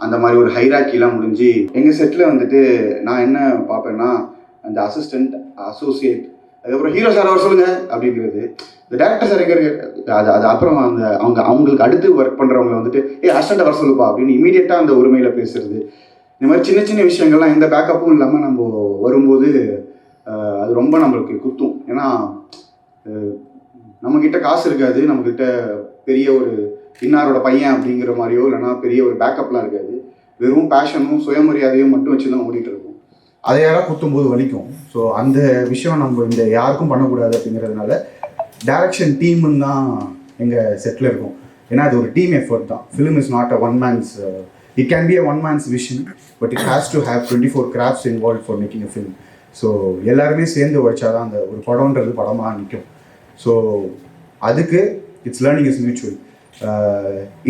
அந்த மாதிரி ஒரு ஹைராக்கிலாம் முடிஞ்சு எங்கள் செட்டில் வந்துட்டு நான் என்ன பார்ப்பேன்னா அந்த அசிஸ்டண்ட் அசோசியேட் அதுக்கப்புறம் ஹீரோ சார் அவர் சொல்லுங்கள் அப்படிங்கிறது, இந்த டேரக்டர் சார் எங்கே அது அப்புறம் அந்த அவங்களுக்கு அடுத்து ஒர்க் பண்ணுறவங்க வந்துட்டு அசிஸ்டண்ட்டை வர சொல்லுப்பா அப்படின்னு இமீடியட்டாக அந்த உரிமையில் பேசுறது. இந்த மாதிரி சின்ன சின்ன விஷயங்கள்லாம் எந்த பேக்கப்பும் இல்லாமல் நம்ம வரும்போது அது ரொம்ப நம்மளுக்கு குத்தும். ஏன்னா நம்மக்கிட்ட காசு இருக்காது, நம்மக்கிட்ட பெரிய ஒரு இன்னாரோட பையன் அப்படிங்கிற மாதிரியோ இல்லைனா பெரிய ஒரு பேக்கப்லாம் இருக்காது. வெறும் பேஷனும் சுயமரியாதையும் மட்டும் வச்சு தான் ஓடிட்டு இருக்கும். அதை யாராவது குத்தும்போது வலிக்கும். ஸோ அந்த விஷயம் நம்ம இந்த யாருக்கும் பண்ணக்கூடாது அப்படிங்கிறதுனால டைரக்ஷன் டீமுன்னு தான் எங்கள் செட்டில் இருக்கும். ஏன்னா அது ஒரு டீம் எஃபர்ட் தான். Film is not a one mens, it can be a one mens vision, but it has to have 24 crafts involve for making a film. So எல்லாருமே சேர்ந்து உழைச்சாதான் அந்த ஒரு படம்ன்றது படமாக நிற்கும். ஸோ அதுக்கு இட்ஸ் லேர்னிங் இஸ் மியூச்சுவல்.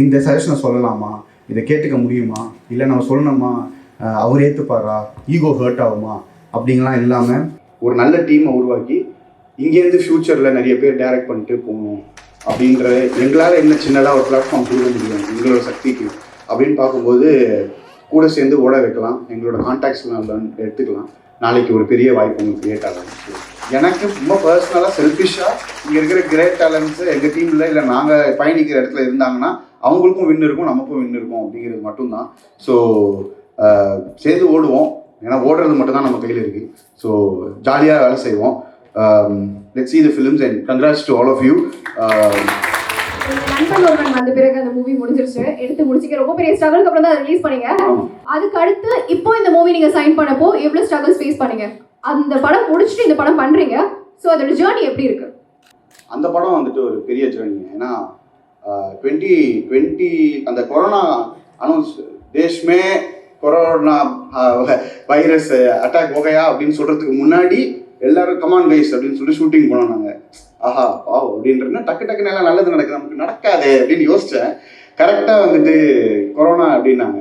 இந்த சஜஷனை சொல்லலாமா, இதை கேட்டுக்க முடியுமா, இல்லை நம்ம சொல்லணுமா, அவர் ஏற்றுப்பாரா, ஈகோ ஹர்ட் ஆகுமா அப்படிங்கலாம் இல்லாமல் ஒரு நல்ல டீமை உருவாக்கி இங்கேருந்து ஃப்யூச்சரில் நிறைய பேர் டைரக்ட் பண்ணிட்டு போகணும் அப்படின்ற எங்களால் என்ன சின்னதாக ஒரு பிளாட்ஃபார்ம் கொடுக்க முடியும் எங்களோட சக்திக்கு அப்படின்னு பார்க்கும்போது கூட சேர்ந்து ஓட வைக்கலாம். எங்களோட கான்டாக்ட்ஸ்லாம் எடுத்துக்கலாம். நாளைக்கு ஒரு பெரிய வாய்ப்பு உங்களுக்கு கிரியேட் ஆகும். எனக்கு ரொம்ப பர்சனலாக செல்ஃபிஷாக இங்கே இருக்கிற கிரேட் டேலண்ட்ஸு எங்கள் டீமில் இல்லை நாங்கள் பயணிக்கிற இடத்துல இருந்தாங்கன்னா அவங்களுக்கும் வின் இருக்கும், நமக்கும் வின் இருக்கும் அப்படிங்கிறது மட்டும்தான். ஸோ சேர்ந்து ஓடுவோம். ஏன்னா ஓடுறது மட்டும்தான் நம்ம கையில் இருக்குது. ஸோ ஜாலியாக வேலை செய்வோம். Let's see the films and congrats to all of you. நண்பன் ஒருவன் வந்த பிறகு அந்த மூவி முடிஞ்சிருச்சு, எடுத்து முடிச்சிக்க ரொம்ப பெரிய ஸ்ட்ரகிளுக்கு அப்புறம் தான் ரிலீஸ் பண்ணீங்க. அதுக்கு அடுத்து இப்போ இந்த மூவி நீங்க சைன் பண்ணப்போ எவ்வளவு ஸ்ட்ரகிள்ஸ் ஃபேஸ் பண்ணீங்க? அந்த படம் முடிச்சுட்டு இந்த படம் பண்றீங்க, ஸோ அதோட ஜேர்னி எப்படி இருக்கு? அந்த படம் வந்துட்டு ஒரு பெரிய ஜேர்னி. ஏன்னா 2020 அந்த கொரோனா அனௌன்ஸ் தேஷ்மே கொரோனா வைரஸ் அட்டாக் போகையா அப்படின்னு சொல்றதுக்கு முன்னாடி எல்லாரும் கமான் கைஸ் அப்படின்னு சொல்லி ஷூட்டிங் போனோம். நாங்கள் ஆஹா பாவ் அப்படின்றதுனா டக்குன்னு எல்லாம் நல்லது நடக்குது, நமக்கு நடக்காது அப்படின்னு யோசித்தேன். கரெக்டாக வந்துட்டு கொரோனா அப்படின்னாங்க.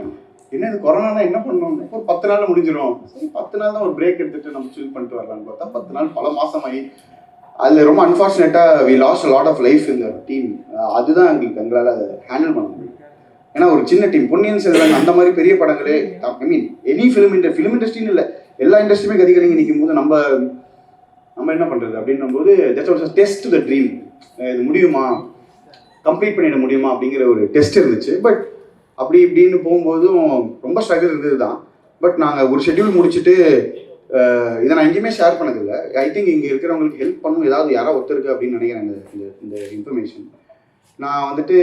என்னது கொரோனா என்ன பண்ணணும், ஒரு 10 நாளில் முடிஞ்சிடும். சரி 10 நாள் தான் ஒரு பிரேக் எடுத்துகிட்டு நம்ம சில் பண்ணிட்டு வரலான்னு பார்த்தா 10 நாள் பல மாதமாகி அதில் ரொம்ப அன்ஃபார்ச்சுனேட்டாக we lost lot of life இந்த டீம். அதுதான் எங்களால் அதை ஹேண்டில் பண்ண முடியும். ஏன்னா ஒரு சின்ன டீம் பொன்னியின் செல்வன் அந்த மாதிரி பெரிய படங்களே ஐ மீன் எனி ஃபிலிம் இண்டஸ்ட்ரின்னு இல்லை, எல்லா இண்டஸ்ட்ரியுமே கதிகலங்கி நிற்கும் போது நம்ம என்ன பண்ணுறது அப்படின்னும்போது that's also test the dream. இது முடியுமா, கம்ப்ளீட் பண்ணிட முடியுமா அப்படிங்கிற ஒரு டெஸ்ட் இருந்துச்சு. பட் அப்படி இப்படின்னு போகும்போதும் ரொம்ப ஸ்ட்ரகிள் இருந்தது தான். பட் நாங்கள் ஒரு ஷெட்யூல் முடிச்சுட்டு இதை நான் எங்கேயுமே ஷேர் பண்ணதில்லை. ஐ திங்க் இங்கே இருக்கிறவங்களுக்கு ஹெல்ப் பண்ணணும், ஏதாவது யாராவது ஒருத்தருக்கு அப்படின்னு நினைக்கிறேன். இந்த இன்ஃபர்மேஷன் நான் வந்துட்டு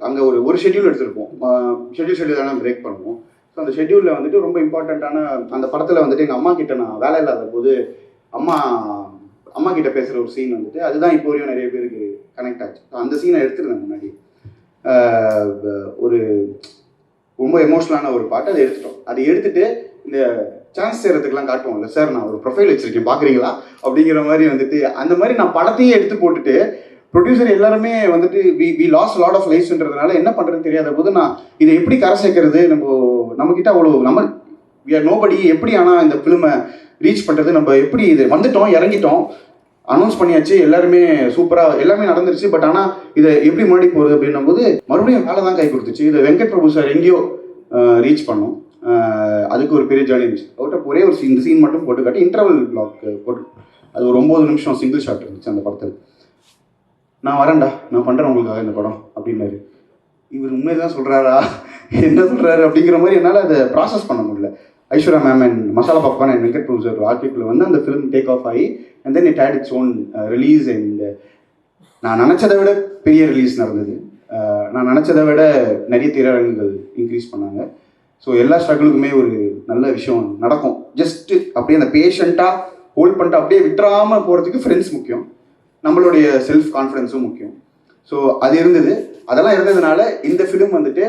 அங்கே ஒரு ஷெட்யூல் எடுத்திருப்போம். ஷெட்யூல் தானே பிரேக் பண்ணுவோம். ஸோ அந்த ஷெட்யூலில் வந்துட்டு ரொம்ப இம்பார்ட்டண்ட்டான அந்த படத்தில் வந்துட்டு எங்கள் அம்மா கிட்ட நான் வேலை இல்லாத போது அம்மா கிட்ட பேசுகிற ஒரு சீன் வந்துட்டு அதுதான் இப்போ வரையும் நிறைய பேருக்கு கனெக்ட் ஆச்சு. ஸோ அந்த சீனை எடுத்துருந்தேன் முன்னாடி. ஒரு ரொம்ப எமோஷ்னலான ஒரு பாட்டு அதை எடுத்துட்டோம். அதை எடுத்துகிட்டு இந்த சான்ஸ் செய்கிறதுக்கெலாம் காட்டுவோம்ல, சார் நான் ஒரு ப்ரொஃபைல் வச்சுருக்கேன் பார்க்குறீங்களா அப்படிங்கிற மாதிரி வந்துட்டு அந்த மாதிரி நான் படத்தையே எடுத்து போட்டுட்டு ப்ரொடியூசர் எல்லாருமே வந்துட்டு வி லாஸ் லாட் ஆஃப் லைஃப்ன்றதுனால என்ன பண்ணுறதுன்னு தெரியாத போது நான் இதை எப்படி கரை சேர்க்கறது, நம்மக்கிட்ட அவ்வளோ வி ஆர் நோபடி, எப்படி ஆனால் இந்த ஃபிலிமை ரீச் பண்ணுறது, நம்ம எப்படி இது வந்துட்டோம் இறங்கிட்டோம் அனௌன்ஸ் பண்ணியாச்சு எல்லாருமே சூப்பராக எல்லாமே நடந்துருச்சு, பட் ஆனால் இதை எப்படி முன்னாடி போகிறது அப்படின்னும் போது மறுபடியும் வேலை தான் கை கொடுத்துச்சு. இதை வெங்கட் பிரபு சார் எங்கேயோ ரீச் பண்ணோம். அதுக்கு ஒரு பெரிய ஜேர்னி இருந்துச்சு. அவர்கிட்ட ஒரே ஒரு இந்த சீன் மட்டும் போட்டு காட்டி இன்டர்வல் பிளாக் போட்டு அது ஒரு 9 நிமிஷம் சிங்கிள் ஷாட் இருந்துச்சு அந்த படத்தில். நான் வரேன்டா, நான் பண்ணுறேன் உங்களுக்காக இந்த படம் அப்படின்னாரு. இவர் உண்மையை தான் சொல்கிறாரா என்ன சொல்கிறாரு அப்படிங்கிற மாதிரி என்னால் அதை ப்ராசஸ் பண்ண முடியல. Aishwarya ma'am and Masala Popcorn and Venkat Prabhu sir ஆர்டிக்கில் வந்து அந்த ஃபிலிம் டேக் ஆஃப் ஆகி and then it had its own release. And நான் நினச்சதை விட பெரிய ரிலீஸ் நடந்தது. நான் நினச்சதை விட நிறைய திரையரங்குகள் இன்க்ரீஸ் பண்ணாங்க. ஸோ எல்லா ஸ்ட்ரகிளுக்குமே ஒரு நல்ல விஷயம் நடக்கும். ஜஸ்ட்டு அப்படியே அந்த பேஷண்ட்டாக ஹோல்ட் பண்ணிட்டு அப்படியே விட்டுறாமல் போகிறதுக்கு ஃப்ரெண்ட்ஸ் முக்கியம், நம்மளுடைய செல்ஃப் கான்ஃபிடென்ஸும் முக்கியம். ஸோ அது இருந்தது. அதெல்லாம் இருந்ததுனால இந்த ஃபிலிம் வந்துட்டு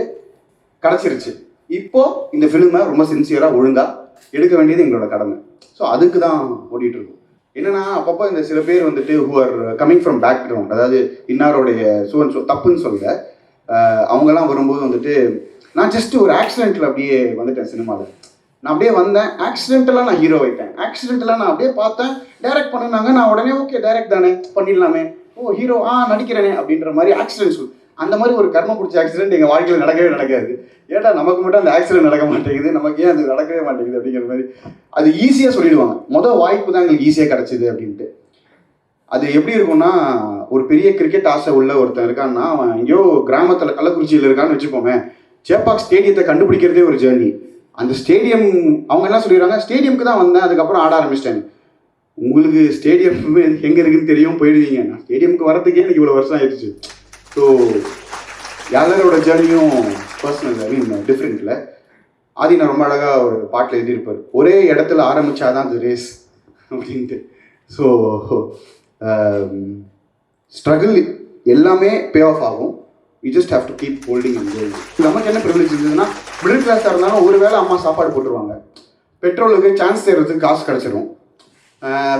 கிடச்சிருச்சு. இப்போது இந்த ஃபிலிமை ரொம்ப சின்சியராக ஒழுங்காக எடுக்க வேண்டியது எங்களோட கடமை. ஸோ அதுக்கு தான் ஓடிட்டு இருக்கோம். என்னென்னா அப்பப்போ இந்த சில பேர் வந்துட்டு who are coming from background, அதாவது இன்னாரோடைய தப்புன்னு சொல்ல அவங்கெல்லாம் வரும்போது வந்துட்டு நான் ஜஸ்ட்டு ஒரு ஆக்சிடென்ட்டில் அப்படியே வந்துட்டேன் சினிமாவில். நான் அப்படியே வந்தேன், ஆக்சிடென்டெல்லாம் நான் ஹீரோ ஆகிட்டேன், ஆக்சிடென்டெல்லாம் நான் அப்படியே பார்த்தேன், டைரக்ட் பண்ணினாங்க, நான் உடனே ஓகே டைரக்ட் தானே பண்ணிடலாமே, ஓ ஹீரோ நடிக்கிறேனே அப்படின்ற மாதிரி ஆக்சிடென்ட்ஸ். அந்த மாதிரி ஒரு கர்ம பிடிச்ச ஆக்சிடென்ட் எங்கள் வாழ்க்கையில் நடக்கவே நடக்காது. ஏன்டா நமக்கு மட்டும் அந்த ஆக்சிடென்ட் நடக்க மாட்டேங்குது, நமக்கு ஏன் அது நடக்கவே மாட்டேங்குது அப்படிங்கிற மாதிரி அது ஈஸியாக சொல்லிடுவாங்க. மொதல் வாய்ப்பு தான் எங்களுக்கு ஈஸியாக கிடச்சிது அப்படின்ட்டு. அது எப்படி இருக்கும்னா, ஒரு பெரிய கிரிக்கெட் ஆசை உள்ள ஒருத்தன் இருக்கான்னா அவன் எங்கேயோ கிராமத்தில் கள்ளக்குறிச்சியில் இருக்கான்னு வச்சுப்போமே, சேப்பாக் ஸ்டேடியத்தை கண்டுபிடிக்கிறதே ஒரு ஜேர்னி. அந்த ஸ்டேடியம் அவங்க என்ன சொல்லிடுறாங்க, ஸ்டேடியம்க்கு தான் வந்தேன் அதுக்கப்புறம் ஆட ஆரம்பிச்சிட்டேன். உங்களுக்கு ஸ்டேடியம் எங்கே இருக்குன்னு தெரியும் போயிடுவீங்க. நான் ஸ்டேடியமுக்கு வரதுக்கே எனக்கு இவ்வளோ வருஷம் ஆயிடுச்சு. ஸோ எல்லாரோட ஜேர்னியும் பர்சனல் ஐ மீன் டிஃப்ரெண்ட்டில் ஆதினா ரொம்ப அழகாக ஒரு பாட்டில் எழுதியிருப்பார், ஒரே இடத்துல ஆரம்பித்தாதான் அது ரேஸ் அப்படின்ட்டு. ஸோ ஸ்ட்ரகிள் எல்லாமே பே ஆஃப் ஆகும். We just have to keep holding and going. நமக்கு என்ன ப்ரிவிலேஜ் இருந்ததுன்னா, மிடில் கிளாஸாக இருந்தாலும் ஒரு வேளை அம்மா சாப்பாடு போட்டுருவாங்க, பெட்ரோலுக்கு சான்ஸ் தேர்றதுக்கு காசு கிடச்சிரும்,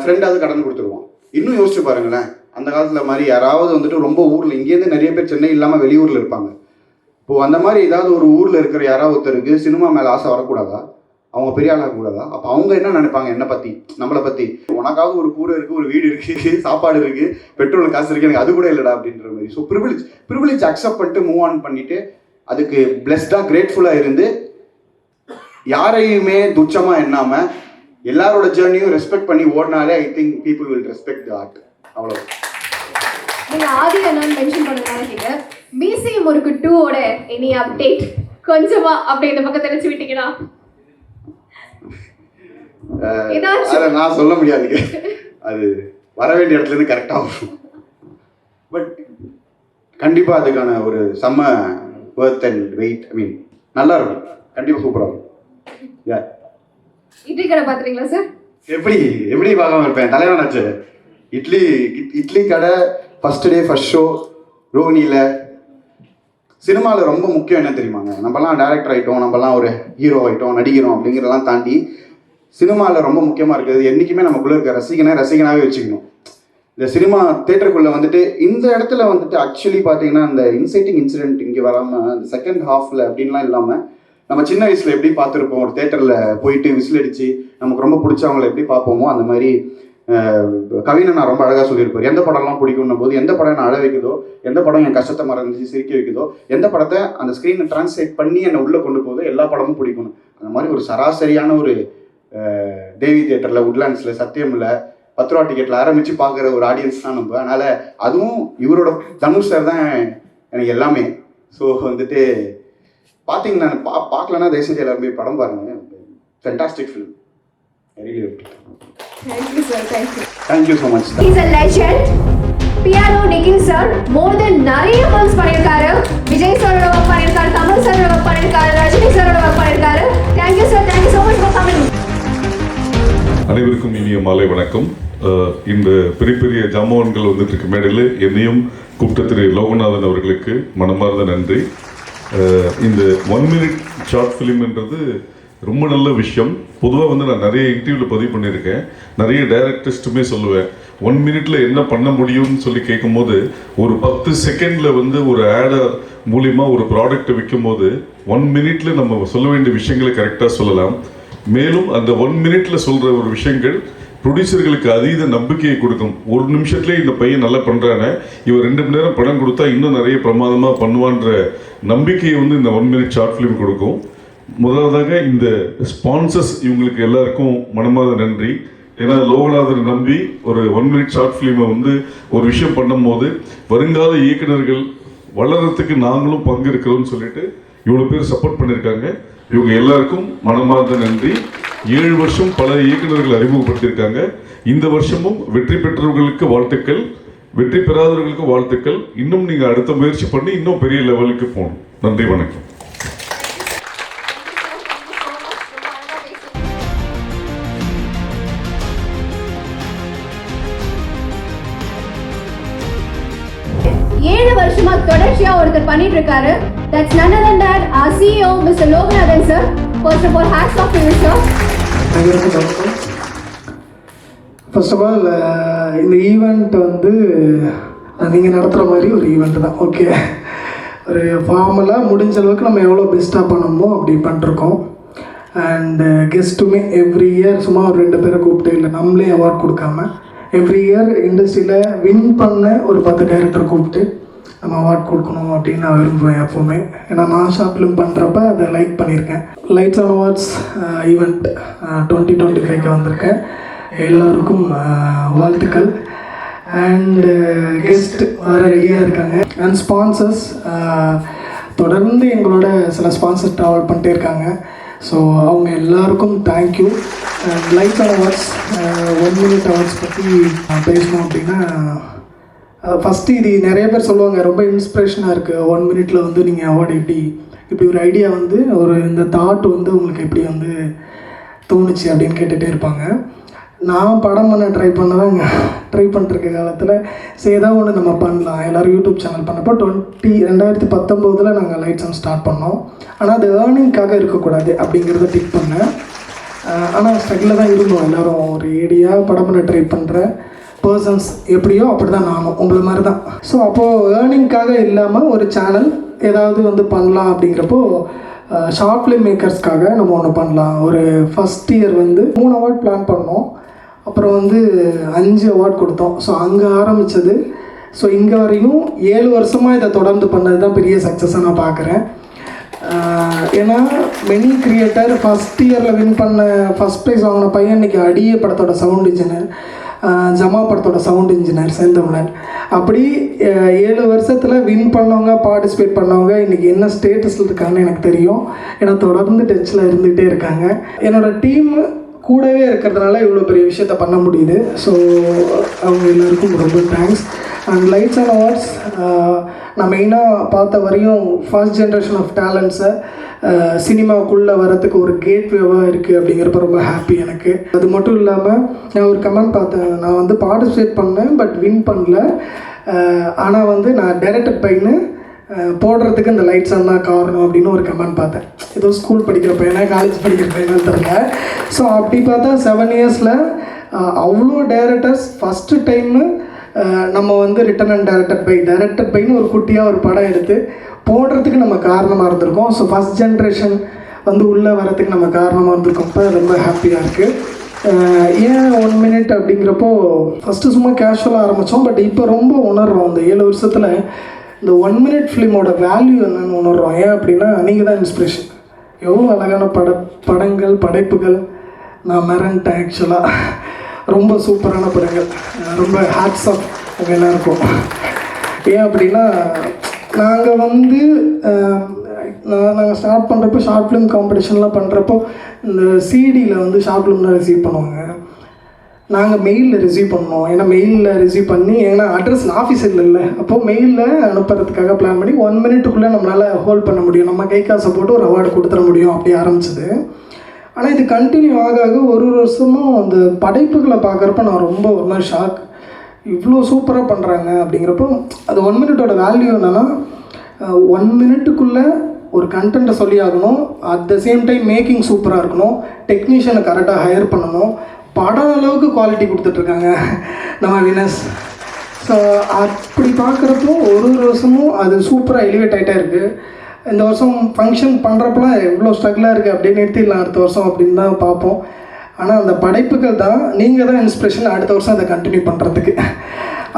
ஃப்ரெண்டாவது கடன் கொடுத்துருவான். இன்னும் யோசிச்சு பாருங்களேன், அந்த காலத்தில் மாதிரி யாராவது வந்துட்டு ரொம்ப ஊரில் இங்கேருந்து நிறைய பேர் சென்னை இல்லாமல் வெளியூரில் இருப்பாங்க. இப்போது அந்த மாதிரி ஏதாவது ஒரு ஊரில் இருக்கிற யாராவது ஒருத்தருக்கு சினிமா மேலே ஆசை வரக்கூடாதா, அவங்க பெரிய ஆளாக கூடாதா? அப்போ அவங்க என்ன நினைப்பாங்க என்னை பற்றி, நம்மளை பற்றி? உனக்காவது ஒரு கூரை இருக்குது, ஒரு வீடு இருக்குது, சாப்பாடு இருக்குது, பெட்ரோல் காசு இருக்குது, எனக்கு அது கூட இல்லைடா அப்படின்ற மாதிரி. ஸோ ப்ரிவிலேஜ் அக்செப்ட் பண்ணிட்டு மூவ் ஆன் பண்ணிவிட்டு அதுக்கு பிளெஸ்டாக கிரேட்ஃபுல்லாக இருந்து யாரையுமே துச்சமாக எண்ணாமல் எல்லாரோட ஜேர்னியும் ரெஸ்பெக்ட் பண்ணி ஓடினாலே I think people will respect the art. அவ்வளோ. நீங்கள் ஆதி என்னன்னு மென்ஷன் பண்ணுறதுனால நீங்கள் மியூசியம் ஒருக்கு 2ஓட எனி அப்டேட் கொஞ்சமா அப்படி இந்த பக்கம் தெரிஞ்சு விட்டீங்கன்னா அதை நான் சொல்ல முடியாதுங்க, அது வர வேண்டிய இடத்துலேருந்து கரெக்டாக வரும். பட் கண்டிப்பாக அதுக்கான ஒரு செம்ம ஒர்த் அண்ட் வெயிட், ஐ மீன் நல்லா இருக்கும், கண்டிப்பாக சூப்பராக இருக்கும். இட்லி கடை பார்த்துறீங்களா சார்? எப்படி பார்க்காம இருப்பேன், தலைவனாச்சு. இட்லி கடை ஃபஸ்ட் டே ஃபஸ்ட் ஷோ ரோஹினியில். சினிமாவில் ரொம்ப முக்கியம் என்ன தெரியுமாங்க, நம்மலாம் டேரக்டர் ஆகிட்டோம், நம்மலாம் ஒரு ஹீரோ ஆகிட்டோம், நடிக்கிறோம் அப்படிங்கிறதெல்லாம் தாண்டி சினிமாவில் ரொம்ப முக்கியமாக இருக்கிறது என்றைக்குமே நமக்குள்ளே இருக்க ரசிகனாகவே வச்சுக்கணும். இந்த சினிமா தேட்டருக்குள்ளே வந்துட்டு இந்த இடத்துல வந்துட்டு ஆக்சுவலி பார்த்தீங்கன்னா அந்த இன்சைட்டிங் இன்சிடென்ட் இங்கே வராமல் அந்த செகண்ட் ஹாஃபில் அப்படின்லாம் இல்லாமல் நம்ம சின்ன வயசில் எப்படி பார்த்துருப்போம், ஒரு தேட்டரில் போயிட்டு விசில் அடித்து நமக்கு ரொம்ப பிடிச்சவங்களை எப்படி பார்ப்போமோ அந்த மாதிரி கவிஞன் நான் ரொம்ப அழகாக சொல்லியிருப்பார். எந்த படம்லாம் பிடிக்கும்னும் போது எந்த படம் நான் அழ வைக்குதோ, எந்த படம் என் கஷ்டத்தை மறந்துச்சு சிரிக்க வைக்குதோ, எந்த படத்தை அந்த ஸ்க்ரீனை டிரான்ஸ்லேட் பண்ணி என்னை உள்ளே கொண்டு போகுதோ எல்லா படமும் பிடிக்கணும். அந்த மாதிரி ஒரு சராசரியான ஒரு தேவி தேட்டரில், உட்லாண்ட்ஸில், சத்தியமில் 10 ரூபா டிக்கெட்டில் ஆரம்பித்து பார்க்குற ஒரு ஆடியன்ஸ் தான் நம்ம. அதனால் அதுவும் இவரோட தனுஷ் சார் தான் எனக்கு எல்லாமே. ஸோ வந்துட்டு பார்த்தீங்கன்னா பார்க்கலன்னா தயவுசெய்து எல்லாருமே படம் பாருங்கள். Fantastic film. Thank you, sir. Thank you. Thank you so much. He's a legend. Piano Nikhil sir more than நிறைய ஃபிலிம்ஸ் பண்ணியிருக்காரு. விஜய் சாரோட ஒர்க் பண்ணியிருக்காரு, கமல் சாரோட ஒர்க் பண்ணியிருக்காரு, ரஜினி சாரோட ஒர்க் பண்ணியிருக்காரு. Thank you sir, thank you so much for coming. அனைவருக்கும் இனிய மாலை வணக்கம். இந்த பெரிய பெரிய ஜாமான்கள் வந்துட்டு இருக்க மேடையில் என்னையும் கூப்பிட்ட திரு லோகநாதன் அவர்களுக்கு மனமார்ந்த நன்றி. இந்த 1 minute ஷார்ட் ஃபிலிம்ன்றது ரொம்ப நல்ல விஷயம். பொதுவாக வந்து நான் நிறைய இன்டர்வியூவில் பதிவு பண்ணியிருக்கேன். நிறைய டைரக்டர்ஸ்ட்டுமே சொல்லுவேன், 1 minute என்ன பண்ண முடியும்னு சொல்லி கேட்கும்போது, ஒரு 10 செகண்டில் வந்து ஒரு ஆடை மூலிமா ஒரு ப்ராடக்ட்டை விற்கும் போது 1 minute நம்ம சொல்ல வேண்டிய விஷயங்களை கரெக்டாக சொல்லலாம். மேலும் அந்த 1 minute சொல்கிற ஒரு விஷயங்கள் ப்ரொடியூசர்களுக்கு அதீத நம்பிக்கையை கொடுக்கும். ஒரு நிமிஷத்துலேயே இந்த பையன் நல்லா பண்ணுறானே, இவர் 2 மணி நேரம் படம் கொடுத்தா இன்னும் நிறைய பிரமாதமாக பண்ணுவான்ற நம்பிக்கையை வந்து இந்த 1 minute ஷார்ட் ஃபிலிம் கொடுக்கும். முதலாவதாக இந்த ஸ்பான்சர்ஸ் இவங்களுக்கு எல்லாருக்கும் மனமார்ந்த நன்றி. ஏன்னா லோகநாதன் நம்பி ஒரு 1 minute ஷார்ட் ஃபிலிமை வந்து ஒரு விஷயம் பண்ணும்போது வருங்கால இயக்குநர்கள் வளர்கிறதுக்கு நாங்களும் பங்கு இருக்கிறோம்னு சொல்லிட்டு இவ்வளோ பேர் சப்போர்ட் பண்ணியிருக்காங்க. இவங்க எல்லாருக்கும் மனமார்ந்த நன்றி. 7 வருஷம் பல இயக்குநர்கள் அறிமுகப்படுத்தியிருக்காங்க. இந்த வருஷமும் வெற்றி பெற்றவர்களுக்கு வாழ்த்துக்கள், வெற்றி பெறாதவர்களுக்கு வாழ்த்துக்கள். இன்னும் நீங்கள் அடுத்த முயற்சி பண்ணி இன்னும் பெரிய லெவலுக்கு போகணும். நன்றி, வணக்கம். வருஷமா தொடர்ச்சியா ஒருத்தர் பண்ணிட்டு இருக்காரு. That's none other than our CEO, Mr. Loganathan sir. First of all, hats off to you, sir. First of all இந்த ஈவெண்ட் வந்து நீங்கள் நடத்துகிற மாதிரி ஒரு ஈவெண்ட் தான். ஓகே, ஒரு ஃபார்மலாக முடிஞ்ச அளவுக்கு நம்ம எவ்வளோ பெஸ்ட்டாக பண்ணணுமோ அப்படி பண்ணிருக்கோம். அண்டு கெஸ்ட்டுமே எவ்ரி இயர் சும்மா ஒரு 2 பேரை கூப்பிட்டு இல்லை நம்மளே அவார்ட் கொடுக்காம எவ்ரி இயர் இண்டஸ்ட்ரியில் வின் பண்ண ஒரு 10 டைரக்டர் கூப்பிட்டு நம்ம அவார்ட் கொடுக்கணும் அப்படின்னு நான் விரும்புவேன் எப்போவுமே. ஏன்னா நான் ஷார்ட் ஃபிலிம் பண்ணுறப்ப அதை லைக் பண்ணியிருக்கேன். லைட்ஸ் ஆன் அவார்ட்ஸ் ஈவெண்ட் 2025 வந்திருக்கேன். எல்லோருக்கும் வாழ்த்துக்கள். அண்டு கெஸ்ட் வர ரெடியாக இருக்காங்க. அண்ட் ஸ்பான்சர்ஸ் தொடர்ந்து எங்களோட சில ஸ்பான்சர்ஸ் ட்ராவல் பண்ணிட்டே இருக்காங்க. ஸோ அவங்க எல்லாருக்கும் thank you. Lights on awards 1 minute awards பற்றி பேசணும் அப்படின்னா, ஃபஸ்ட்டு இது நிறைய பேர் சொல்லுவாங்க, ரொம்ப இன்ஸ்பிரேஷனாக இருக்குது 1 minute வந்து நீங்கள் அவார்டு இப்படி ஒரு ஐடியா வந்து ஒரு இந்த தாட் வந்து உங்களுக்கு எப்படி வந்து தோணுச்சு அப்படின்னு கேட்டுகிட்டே இருப்பாங்க. நான் படம் பண்ண ட்ரை பண்ணிருக்க காலத்தில் சரி ஏதாவது ஒன்று நம்ம பண்ணலாம். எல்லோரும் யூடியூப் சேனல் பண்ணப்போ 2019 நாங்கள் லைட்ஸ் ஆன் ஸ்டார்ட் பண்ணோம். ஆனால் அது ஏர்னிங்காக இருக்கக்கூடாது அப்படிங்கிறத டிக் பண்ணேன். ஆனால் ஸ்ட்ரகிளில் தான் இருந்தோம் எல்லோரும். ஒரு ஏடியாக படம் பண்ண ட்ரை பண்ணுற பர்சன்ஸ் எப்படியோ அப்படி தான் நானும் உங்களை மாதிரி தான். ஸோ அப்போது ஏர்னிங்காக இல்லாமல் ஒரு சேனல் ஏதாவது வந்து பண்ணலாம் அப்படிங்கிறப்போ ஷார்ட் ஃபிலிம் மேக்கர்ஸ்க்காக நம்ம ஒன்று பண்ணலாம். ஒரு ஃபஸ்ட் இயர் வந்து 3 அவார்ட் பிளான் பண்ணோம். அப்புறம் வந்து 5 அவார்ட் கொடுத்தோம். ஸோ அங்கே ஆரம்பித்தது. ஸோ இங்கே வரையும் 7 வருஷமாக இதை தொடர்ந்து பண்ணது தான் பெரிய சக்ஸஸாக நான் பார்க்குறேன். ஏன்னா மெனி கிரியேட்டர் ஃபஸ்ட் இயரில் வின் பண்ண ஃபஸ்ட் ப்ரைஸ் வாங்கின பையன் இன்றைக்கி அடியே படத்தோட சவுண்ட் இன்ஜினியர், ஜமா படத்தோட சவுண்ட் இன்ஜினியர் செந்தமிழன். அப்படி 7 வருஷத்தில் வின் பண்ணவங்க, பார்ட்டிசிபேட் பண்ணவங்க இன்றைக்கி என்ன ஸ்டேட்டஸில் இருக்காங்கன்னு எனக்கு தெரியும். ஏன்னா தொடர்ந்து டச்சில் இருந்துகிட்டே இருக்காங்க. என்னோடய டீம் கூடவே இருக்கிறதுனால இவ்வளோ பெரிய விஷயத்த பண்ண முடியுது. ஸோ அவங்க எல்லாருக்கும் ரொம்ப thanks. And lights on awards நான் மெயினாக பார்த்த வரையும் ஃபர்ஸ்ட் ஜென்ரேஷன் ஆஃப் டேலண்ட்ஸை சினிமாவுக்குள்ளே வரத்துக்கு ஒரு கேட்வேவாக இருக்குது அப்படிங்கிறப்ப ரொம்ப ஹாப்பி எனக்கு. அது மட்டும் இல்லாமல் நான் ஒரு கமெண்ட் பார்த்தேன், நான் வந்து பார்ட்டிசிபேட் பண்ணேன் பட் வின் பண்ணல, ஆனால் வந்து நான் டைரக்டட் பையனு போடுறதுக்கு இந்த லைட்ஸ் ஆன் தான் காரணம் அப்படின்னு ஒரு கமெண்ட் பார்த்தேன். ஏதோ ஸ்கூல் படிக்கிற பையனா காலேஜ் படிக்கிற பையனான்னு தெரியல. ஸோ அப்படி பார்த்தா 7 இயர்ஸில் அவ்வளோ டைரக்டர்ஸ் ஃபஸ்ட்டு டைமு நம்ம வந்து ரிட்டன் அண்ட் டைரக்டட் பைன்னு ஒரு குட்டியாக ஒரு படம் எடுத்து போடுறதுக்கு நம்ம காரணமாக இருந்திருக்கோம். ஸோ ஃபஸ்ட் ஜென்ரேஷன் வந்து உள்ளே வரதுக்கு நம்ம காரணமாக இருந்திருக்கோம். இப்போ ரொம்ப ஹாப்பியாக இருக்குது. ஏன் 1 minute அப்படிங்கிறப்போ ஃபஸ்ட்டு சும்மா கேஷுவலாக ஆரம்பித்தோம். பட் இப்போ ரொம்ப உணர்றோம். இந்த 7 வருஷத்தில் இந்த 1 minute ஃபிலிமோட வேல்யூ என்னன்னு உணர்றோம். ஏன் அப்படின்னா நீங்கள் தான் இன்ஸ்பிரேஷன். எவ்வளோ அழகான படங்கள் படைப்புகள் நான் மறந்துட்டேன். ஆக்சுவலாக ரொம்ப சூப்பரான படங்கள். ரொம்ப ஹேட்ஸ் ஆஃப் அவங்க எல்லாருக்கும். ஏன் அப்படின்னா நாங்கள் வந்து நாங்கள் ஸ்டார்ட் பண்ணுறப்போ ஷார்ட் ஃபிலிம் காம்படிஷன்லாம் பண்ணுறப்போ இந்த சிடியில் வந்து ஷார்ட் ஃபிலிம்லாம் ரிசீவ் பண்ணுவாங்க. நாங்கள் மெயிலில் ரிசீவ் பண்ணோம். ஏன்னா மெயிலில் ரிசீவ் பண்ணி ஏன்னா அட்ரஸ் ஆஃபீஸ் இல்லை, அப்போது மெயிலில் அனுப்புறதுக்காக பிளான் பண்ணி 1 மினிட்டுக்குள்ளே நம்மளால் ஹோல்ட் பண்ண முடியும், நம்ம கை காசை போட்டு ஒரு அவார்டு கொடுத்துட முடியும் அப்படி ஆரம்பிச்சது. ஆனால் இது கண்டினியூ ஆக ஒரு வருஷமும் அந்த படைப்புகளை பார்க்குறப்ப நான் ரொம்ப ஒரு மாதிரி ஷாக். இவ்வளோ சூப்பராக பண்ணுறாங்க அப்படிங்கிறப்போ அது 1 மினிட்டோட வேல்யூ என்னென்னா 1 மினிட்டுக்குள்ளே ஒரு கண்டென்ட்டை சொல்லி ஆகணும், at the same time making சூப்பராக இருக்கணும், டெக்னீஷியனை கரெக்டாக ஹையர் பண்ணணும், படம் அளவுக்கு குவாலிட்டி கொடுத்துட்ருக்காங்க நம்ம வினஸ். ஸோ அப்படி பார்க்குறப்போ ஒரு வருஷமும் அது சூப்பராக எலிவேட் ஆகிட்டே இருக்குது. இந்த வருஷம் ஃபங்க்ஷன் பண்ணுறப்பலாம் எவ்வளோ ஸ்ட்ரகிளாக இருக்குது அப்படின்னு நிறுத்திடலாம் அடுத்த வருஷம் அப்படின்னு தான் பார்ப்போம். ஆனால் அந்த படைப்புகள் தான் நீங்கள் தான் இன்ஸ்பிரேஷன் அடுத்த வருஷம் அதை கண்டினியூ பண்ணுறதுக்கு.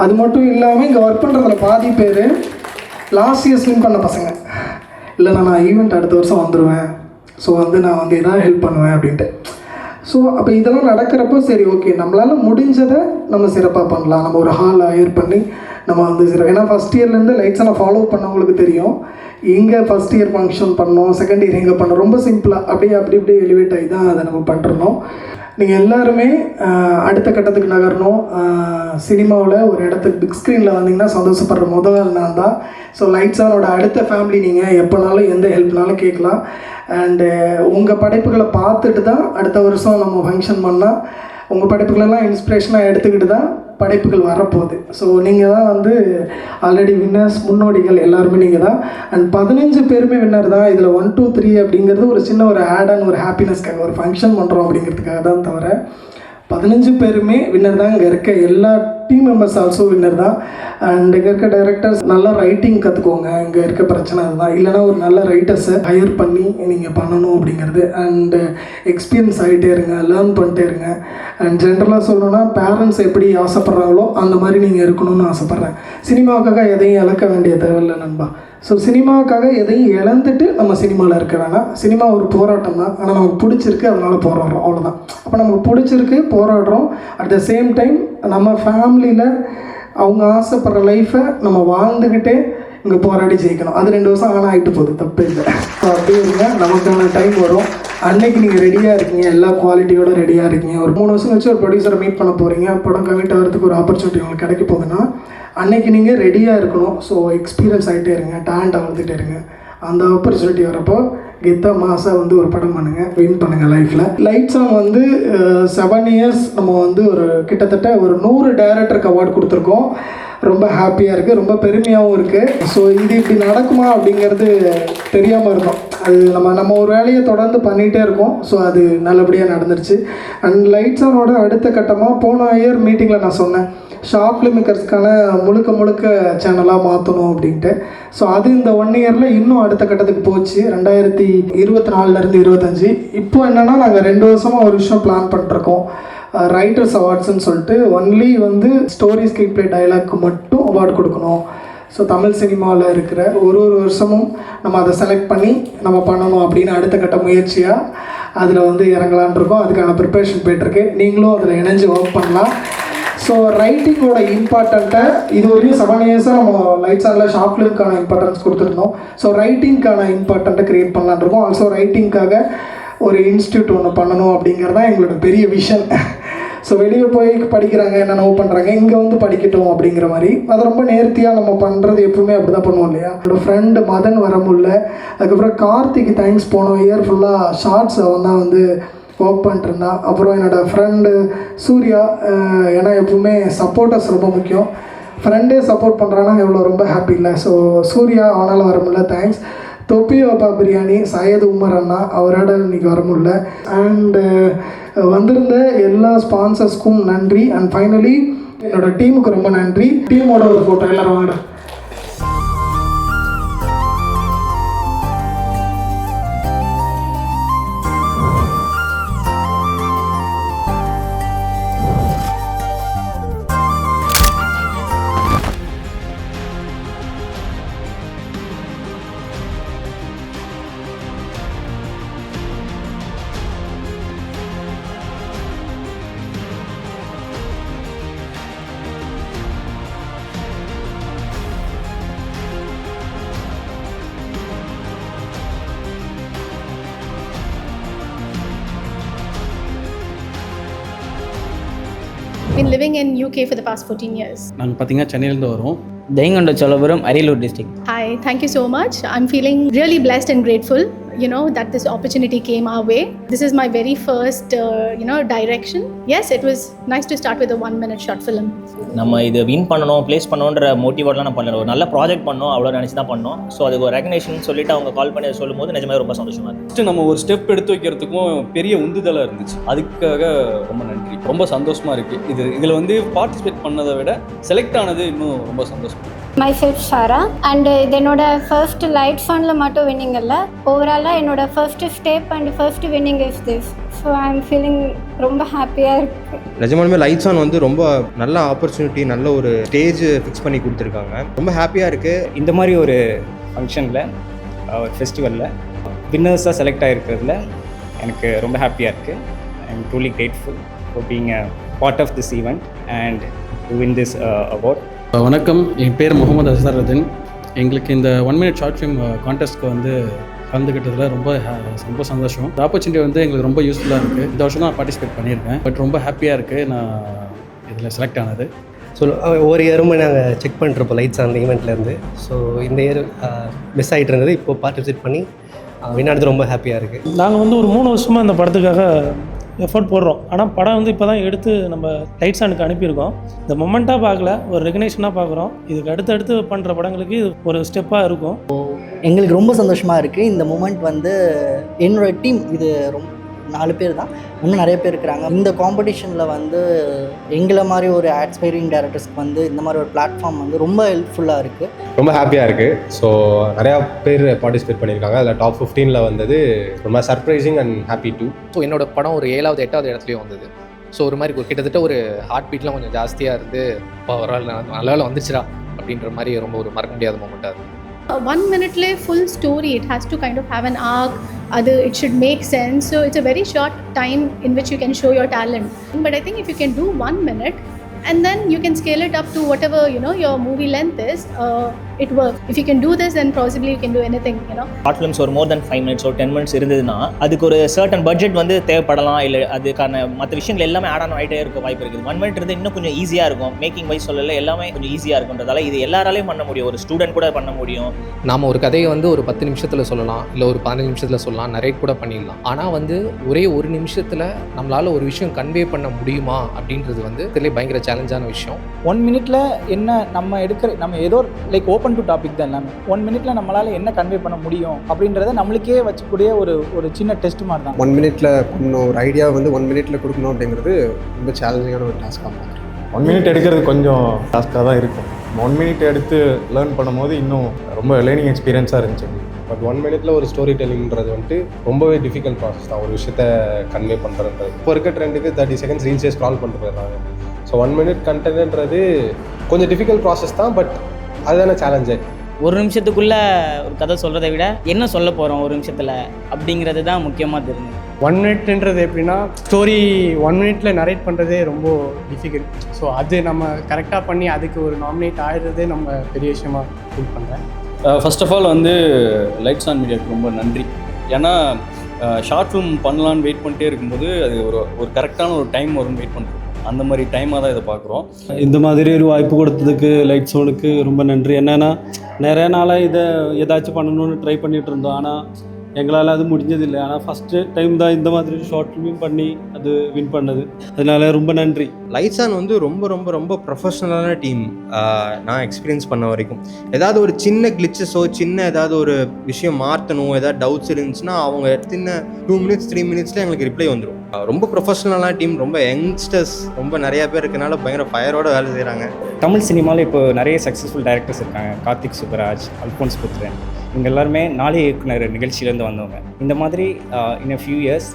அது மட்டும் இல்லாமல் இங்கே ஒர்க் பண்ணுறதுல பாதி பேர் லாஸ்ட் இயர் ஸ்விம் பண்ண பசங்க. இல்லை நான் ஈவெண்ட் அடுத்த வருஷம் வந்துடுவேன், ஸோ நான் எதாவது ஹெல்ப் பண்ணுவேன் அப்படின்ட்டு. ஸோ அப்போ இதெல்லாம் நடக்கிறப்போ சரி ஓகே நம்மளால் முடிஞ்சதை நம்ம சிறப்பாக பண்ணலாம், நம்ம ஒரு ஹால் ஹையர் பண்ணி நம்ம ஏன்னா ஃபஸ்ட் இயர்லேருந்து லைட்ஸை நான் ஃபாலோ பண்ணவங்களுக்கு தெரியும். இங்கே ஃபஸ்ட் இயர் ஃபங்க்ஷன் பண்ணோம், செகண்ட் இயர் எங்கே பண்ணோம், ரொம்ப சிம்பிளாக அப்படி எலிவேட் ஆகி தான் அதை நம்ம பண்ணுறோம். நீங்கள் எல்லாருமே அடுத்த கட்டத்துக்கு நகரணும். சினிமாவில் ஒரு இடத்துக்கு பிக் ஸ்க்ரீனில் வந்தீங்கன்னா சந்தோஷப்படுற முதல் நான் தான். ஸோ லைட்ஸானோட அடுத்த ஃபேமிலி நீங்கள் எப்போனாலும் எந்த ஹெல்ப்னாலும் கேட்கலாம். அண்டு உங்கள் படைப்புகளை பார்த்துட்டு தான் அடுத்த வருஷம் நம்ம ஃபங்க்ஷன் பண்ணால் உங்கள் படைப்புகளெல்லாம் இன்ஸ்பிரேஷனாக எடுத்துக்கிட்டு தான் படைப்புகள் வரப்போகுது. ஸோ நீங்கள் தான் ஆல்ரெடி வின்னர்ஸ், முன்னோடிகள் எல்லாருமே நீங்கள் தான். அண்ட் 15 பேருமே வின்னர் தான். இதில் 1, 2, 3 அப்படிங்கிறது ஒரு சின்ன ஒரு ஆட் ஆன் ஒரு ஹாப்பினஸ்க்காக ஒரு ஃபங்க்ஷன் பண்ணுறோம் அப்படிங்கிறதுக்காக தான் தவிர 15 பேருமே வின்னர் தான். இங்கே இருக்க எல்லா டீம் மெம்பர்ஸ் ஆல்சோ வின்னர் தான். அண்ட் இங்கே இருக்க டைரக்டர்ஸ் நல்லா ரைட்டிங் கற்றுக்கோங்க. இங்கே இருக்க பிரச்சனை அதுதான். இல்லைனா ஒரு நல்ல ரைட்டர்ஸை ஹையர் பண்ணி நீங்கள் பண்ணணும் அப்படிங்கிறது. அண்டு எக்ஸ்பீரியன்ஸ் ஆகிட்டே இருங்க, லேர்ன் பண்ணிட்டே இருங்க. அண்ட் ஜென்ரலாக சொல்லணுன்னா பேரண்ட்ஸ் எப்படி ஆசைப்பட்றாங்களோ அந்த மாதிரி நீங்கள் இருக்கணும்னு ஆசைப்பட்றேன். சினிமாவுக்காக எதையும் இழக்க வேண்டிய தேவையில்லை நண்பா. ஸோ சினிமாவுக்காக எதையும் இழந்துட்டு நம்ம சினிமாவில் இருக்க வேணாம். சினிமா ஒரு போராட்டம் தான், ஆனால் நமக்கு பிடிச்சிருக்கு அதனால் போராடுறோம், அவ்வளோதான். அப்போ நமக்கு பிடிச்சிருக்கு போராடுறோம். அட் த சேம் டைம் நம்ம ஃபேமிலியில் அவங்க ஆசைப்படுற லைஃப்பை நம்ம வாழ்ந்துக்கிட்டே இங்கே போராடி ஜெயிக்கணும். அது 2 வருஷம் ஆனால் ஆகிட்டு போகுது, தப்பு இல்லை. ஸோ அப்படியே இருங்க, நமக்கான டைம் வரும். அன்னைக்கு நீங்கள் ரெடியாக இருக்கீங்க, எல்லா குவாலிட்டியோட ரெடியாக இருக்கீங்க. ஒரு 3 வருஷம் வச்சு ஒரு ப்ரொடியூசரை மீட் பண்ண போகிறீங்க, படம் கமிட் ஆகிறதுக்கு ஒரு ஆப்பர்ச்சுனிட்டி உங்களுக்கு கிடைக்க போகுதுன்னா அன்றைக்கி நீங்கள் ரெடியாக இருக்கணும். ஸோ எக்ஸ்பீரியன்ஸ் ஆகிட்டே இருங்க, டேலண்ட்டை வளர்த்துட்டே இருங்க. அந்த ஆப்பர்ச்சுனிட்டி வரப்போ கெத்தா மாதம் ஒரு படம் பண்ணுங்கள், வின் பண்ணுங்கள் லைஃப்பில். லைட் சாங் 7 இயர்ஸ் நம்ம ஒரு கிட்டத்தட்ட ஒரு 100 டைரக்டருக்கு அவார்டு கொடுத்துருக்கோம். ரொம்ப ஹாப்பியாக இருக்குது, ரொம்ப பெருமையாகவும் இருக்குது. ஸோ இது இப்படி நடக்குமா அப்படிங்கிறது தெரியாமல் இருந்தோம். அது நம்ம ஒரு வேலையை தொடர்ந்து பண்ணிகிட்டே இருக்கோம். ஸோ அது நல்லபடியாக நடந்துருச்சு. அண்ட் லைட் சாங்கோட அடுத்த கட்டமாக போன இயர் மீட்டிங்கில் நான் சொன்னேன், ஷார்ட் ஃபிலிம் மேக்கர்ஸ்க்கான முழுக்க சேனலாக மாற்றணும் அப்படின்ட்டு. ஸோ அது இந்த 1 இயரில் இன்னும் அடுத்த கட்டத்துக்கு போச்சு. 2024லேருந்து 25 இப்போ என்னென்னா நாங்கள் 2 வருஷமாக ஒரு விஷயம் பிளான் பண்ணிருக்கோம். ரைட்டர்ஸ் அவார்ட்ஸ்ன்னு சொல்லிட்டு only story screen play dialogue மட்டும் அவார்டு கொடுக்கணும். ஸோ தமிழ் சினிமாவில் இருக்கிற ஒரு வருஷமும் நம்ம அதை செலக்ட் பண்ணி நம்ம பண்ணணும் அப்படின்னு அடுத்த கட்ட முயற்சியாக அதில் இறங்கலான் இருக்கோம். அதுக்கான ப்ரிப்பரேஷன் போய்ட்டுருக்கு. நீங்களும் அதில் இணைஞ்சு ஒர்க் பண்ணலாம். ஸோ ரைட்டிங்கோட இம்பார்ட்டண்ட்டை இது வரையும் 7 இயர்ஸாக நம்ம லைட்ஸ் ஆனில் ஷார்ட் ஃபிலிம்க்கான இம்பார்ட்டன்ஸ் கொடுத்துருந்தோம். ஸோ ரைட்டிங்க்கான இம்பார்ட்டண்ட்டை க்ரியேட் பண்ணலான் இருக்கோம். ஆல்சோ ரைட்டிங்க்காக ஒரு இன்ஸ்டியூட் ஒன்று பண்ணணும் அப்படிங்கிறது தான் எங்களோட பெரிய விஷன். ஸோ வெளியே போய் படிக்கிறாங்க, என்னென்னவோ பண்ணுறாங்க, இங்கே படிக்கட்டும் அப்படிங்கிற மாதிரி. அது ரொம்ப நேர்த்தியாக நம்ம பண்ணுறது எப்பவுமே அப்படி தான் பண்ணுவோம் இல்லையா. என்னோடய ஃப்ரெண்டு மதன் வர முடியல, அதுக்கப்புறம் கார்த்திக் தேங்க்ஸ் போன இயர் ஃபுல்லாக ஷார்ட்ஸ் அவன் தான் ஒர்க் பண்ணிட்டு இருந்தான். அப்புறம் என்னோடய ஃப்ரெண்டு சூர்யா, ஏன்னா எப்பவுமே சப்போர்ட்டர்ஸ் ரொம்ப முக்கியம். ஃப்ரெண்டே சப்போர்ட் பண்ணுறான்னா எவ்வளோ ரொம்ப ஹாப்பி இல்லை. ஸோ சூர்யா அவனால் வர முடியல, தேங்க்ஸ். தொப்பி பாப்பா பிரியாணி சையது உமர் அண்ணா, அவரோட இன்றைக்கி வர முடியல. அண்டு வந்திருந்த எல்லா ஸ்பான்சர்ஸ்க்கும் நன்றி. அண்ட் ஃபைனலி என்னோடய டீமுக்கு ரொம்ப நன்றி. டீமோட ஒரு ஃபோட்டோ எல்லோரும் வாங்க. living in UK for the past 14 years. நாங்கள் பார்த்தீங்கன்னா சென்னையிலேருந்து வரோம். தெய்ங்கொண்ட Cholapuram, Ariyalur district. Hi, thank you so much. I'm feeling really blessed and grateful, that this opportunity came our way. This is my very first, direction. Yes, it was nice to start with a 1-minute short film. நம்ம இது win பண்ணணும், place பண்ணணுன்ற மோட்டிவோடலாம் நான் பண்ணல. ஒரு நல்ல project பண்ணோம், அவ்வளோ நினச்சி தான் பண்ணோம். ஸோ அதுக்கு ஒரு ரெகக்னேஷன் சொல்லிட்டு அவங்க கால் பண்ணி சொல்லும் போது நிஜமே ரொம்ப சந்தோஷமாக இருந்துச்சு. ஃபஸ்ட்டு நம்ம ஒரு ஸ்டெப் எடுத்து வைக்கிறதுக்கும் பெரிய உந்துதலாக இருந்துச்சு. அதுக்காக ரொம்ப நன்றி, ரொம்ப சந்தோஷமாக இருக்குது. இதில் வந்து பார்ட்டிசிபேட் பண்ணதை விட செலக்ட் ஆனது இன்னும் ரொம்ப சந்தோஷம். மை செல்ஃப் ஷாரா அண்ட் இது என்னோட ஃபர்ஸ்ட் லைட் ஃபண்டில் மட்டும் வின்னிங் இல்லை, ஓவராலாக என்னோட first step and first winning is this. So I am feeling ரொம்ப ஹாப்பியாக இருக்குது. நிஜமாலுமே லைட்ஸ் ஆன் வந்து ரொம்ப நல்ல ஆப்பர்ச்சுனிட்டி, நல்ல ஒரு ஸ்டேஜ் ஃபிக்ஸ் பண்ணி கொடுத்துருக்காங்க. ரொம்ப ஹாப்பியாக இருக்குது. இந்த மாதிரி ஒரு ஃபங்க்ஷனில், ஒரு ஃபெஸ்டிவலில் வின்னர்ஸாக செலக்ட் ஆகிருக்கிறதுல எனக்கு ரொம்ப ஹாப்பியாக இருக்குது. I am truly grateful for being a part of this event and to win this award. வணக்கம், என் பேர் முகமது அசருதீன். எங்களுக்கு இந்த 1-minute ஷார்ட் ஃபிலிம் கான்டெஸ்ட்க்கு வந்து கலந்துக்கிட்டதில் ரொம்ப சந்தோஷம். இந்த ஆப்பர்ச்சுனிட்டி வந்து எங்களுக்கு ரொம்ப யூஸ்ஃபுல்லாக இருக்குது. இந்த வருஷம் தான் பார்ட்டிசிபேட் பண்ணியிருக்கேன். பட் ரொம்ப ஹாப்பியாக இருக்குது நான் இதில் செலக்ட் ஆனது. ஸோ ஒவ்வொரு இயரும் நாங்கள் செக் பண்ணிட்டுருப்போம் லைட்ஸ் அந்த ஈவெண்ட்லேருந்து. ஸோ இந்த இயர் மிஸ் ஆகிட்டு இருந்தது, இப்போது பார்ட்டிசிபேட் பண்ணி வினாடுறது ரொம்ப ஹாப்பியாக இருக்குது. நாங்கள் வந்து ஒரு 3 வருஷமாக இந்த படத்துக்காக எஃபர்ட் போடுறோம். ஆனால் படம் வந்து இப்போ தான் எடுத்து நம்ம லைட்ஸ் ஆனுக்கு அனுப்பியிருக்கோம். இந்த மொமெண்ட்டாக பார்க்கல, ஒரு ரெகக்னேஷனாக பார்க்குறோம். இதுக்கு அடுத்தடுத்து பண்ணுற படங்களுக்கு இது ஒரு ஸ்டெப்பாக இருக்கும். எங்களுக்கு ரொம்ப சந்தோஷமாக இருக்குது. இந்த மூமெண்ட் வந்து என்னோடய டீம் இது ரொம்ப 4 பேர் தான், இன்னும் நிறைய பேர் இருக்கிறாங்க. இந்த காம்படிஷனில் வந்து எங்களை மாதிரி ஒரு ஆஸ்பைரிங் டைரக்டர்ஸ்க்கு வந்து இந்த மாதிரி ஒரு பிளாட்ஃபார்ம் வந்து ரொம்ப ஹெல்ப்ஃபுல்லாக இருக்குது. ரொம்ப ஹாப்பியாக இருக்குது. ஸோ நிறையா பேர் பார்ட்டிசிபேட் பண்ணியிருக்காங்க. அதில் டாப் 15 வந்தது ரொம்ப surprising and happy too. So என்னோடய படம் ஒரு 7வது 8வது இடத்துலையும் வந்தது. ஸோ ஒரு மாதிரி கிட்டத்தட்ட ஒரு ஹார்ட் பீட்லாம் கொஞ்சம் ஜாஸ்தியாக இருந்து நல்ல வந்துச்சுடா அப்படின்ற மாதிரி ரொம்ப ஒரு மறக்க முடியாத மூமெண்ட்டாக இருக்குது. 1 minute full story, it has to kind of have an arc, it should make sense. So it's a very short time in which you can show your talent. But I think if you can do 1 minute and then you can scale it up to whatever your movie length is, it works. If you can do this, then possibly you can do anything. Short films ஒரு மோர் தென் 5 minutes or 10 minutes இருந்ததுன்னா அதுக்கு ஒரு certain budget வந்து தேவைப்படலாம். இல்லை அதுக்கான மற்ற விஷயங்கள் எல்லாமே ஆட் ஆன் ஆகிட்டே இருக்க வாய்ப்பு இருக்குது. 1 minute இருந்து இன்னும் கொஞ்சம் ஈஸியாக இருக்கும். மேக்கிங் வைஸ் சொல்லல எல்லாமே கொஞ்சம் ஈஸியாக இருக்குன்றதால இது எல்லாராலையும் பண்ண முடியும். ஒரு ஸ்டூடெண்ட் கூட பண்ண முடியும். நாம் ஒரு கதையை வந்து ஒரு 10 நிமிஷத்தில் சொல்லலாம், இல்லை ஒரு 15 நிமிஷத்தில் சொல்லலாம், நரேட் கூட பண்ணிடலாம். ஆனால் வந்து ஒரே ஒரு நிமிஷத்தில் நம்மளால் ஒரு விஷயம் கன்வே பண்ண முடியுமா அப்படின்றது வந்து இதிலே பயங்கர சேலஞ்சான விஷயம். 1 minute என்ன நம்ம ஏதோ லைக் ஓப்பன் டு டாபிக் தான் எல்லாமே. 1 minute நம்மளால் என்ன கன்வே பண்ண முடியும் அப்படின்றத நம்மளுக்கே வச்சுக்கூடிய ஒரு சின்ன டெஸ்ட் மாதிரி தான். 1 minute பண்ணணும், ஒரு ஐடியா வந்து 1 minute கொடுக்கணும் அப்படிங்கிறது ரொம்ப சேலஞ்சிங்கான ஒரு டாஸ்க்காக பார்க்குறேன். 1 minute எடுக்கிறது கொஞ்சம் டாஸ்க்காக தான் இருக்கும். 1 minute எடுத்து லேர்ன் பண்ணும்போது இன்னும் ரொம்ப லேர்னிங் எக்ஸ்பீரியன்ஸாக இருந்துச்சு. பட் 1 minute ஒரு ஸ்டோரி டெல்லிங்கிறது வந்துட்டு ரொம்பவே டிஃபிகல்ட் ப்ராசஸ் தான். ஒரு விஷயத்த கன்வே பண்ணுறதுன்றது இப்போ இருக்க ட்ரெண்டுக்கு 30 seconds ரீல்ஸே ஸ்க்ரால் பண்ணிட்டு போயிடுறாங்க. ஸோ 1 minute கண்டென்ட்ன்றது கொஞ்சம் டிஃபிகல்ட் ப்ராசஸ் தான். பட் அதுதானே சேலஞ்சு. ஒரு நிமிஷத்துக்குள்ளே ஒரு கதை சொல்கிறத விட என்ன சொல்ல போகிறோம் ஒரு நிமிஷத்தில் அப்படிங்கிறது தான் முக்கியமாக தெரியும். 1 minuteன்றது எப்படின்னா ஸ்டோரி 1 minute நரேட் பண்ணுறதே ரொம்ப டிஃபிகல்ட். ஸோ அது நம்ம கரெக்டாக பண்ணி அதுக்கு ஒரு நாமினேட் ஆகிடுறதே நம்ம பெரிய விஷயமா ஃபீல் பண்ணுறேன். ஃபர்ஸ்ட் ஆஃப் ஆல் வந்து லைட்ஸ் ஆன் மீடியாவுக்கு ரொம்ப நன்றி. ஏன்னா ஷார்ட் ஃபிலிம் பண்ணலான்னு வெயிட் பண்ணிட்டே இருக்கும்போது அது ஒரு கரெக்டான ஒரு டைம் வரும்னு வெயிட் பண்ணுறோம். அந்த மாதிரி டைமாக தான் இதை பார்க்குறோம். இந்த மாதிரி ஒரு வாய்ப்பு கொடுத்ததுக்கு லைட்ஸ் ஆனுக்கு ரொம்ப நன்றி. என்னென்னா நிறைய நாளாக இதை ஏதாச்சும் பண்ணணும்னு ட்ரை பண்ணிகிட்டு இருந்தோம். ஆனால் எங்களால் அது முடிஞ்சதில்லை. ஆனால் ஃபஸ்ட்டு டைம் தான் இந்த மாதிரி ஷார்ட் ஃபிலிம் பண்ணி அது வின் பண்ணது. அதனால ரொம்ப நன்றி. லைட்ஸ் ஆன் வந்து ரொம்ப ரொம்ப ரொம்ப ப்ரொஃபஷ்னலான டீம் நான் எக்ஸ்பீரியன்ஸ் பண்ண வரைக்கும். ஏதாவது ஒரு சின்ன கிளிச்சஸோ சின்ன ஏதாவது ஒரு விஷயம் மாற்றணும், ஏதாவது டவுட்ஸ் இருந்துச்சுன்னா அவங்க சின்ன 2 minutes 3 minutesல எங்களுக்கு ரிப்ளை வந்துடும். ரொம்ப ப்ரொஃபஷ்னலான டீம், ரொம்ப யங்ஸ்டர்ஸ் ரொம்ப நிறையா பேர் இருக்கனால பயங்கர ஃபயரோட வேலை செய்கிறாங்க. தமிழ் சினிமாவில் இப்போ நிறைய சக்ஸஸ்ஃபுல் டைரக்டர்ஸ் இருக்காங்க. கார்த்திக் சுப்பராஜ், அல்ஃபோன்ஸ் புத்ரன், இவங்க எல்லாருமே நாளை இயக்குனர் நிகழ்ச்சியிலேருந்து வந்தவங்க. இந்த மாதிரி in a few years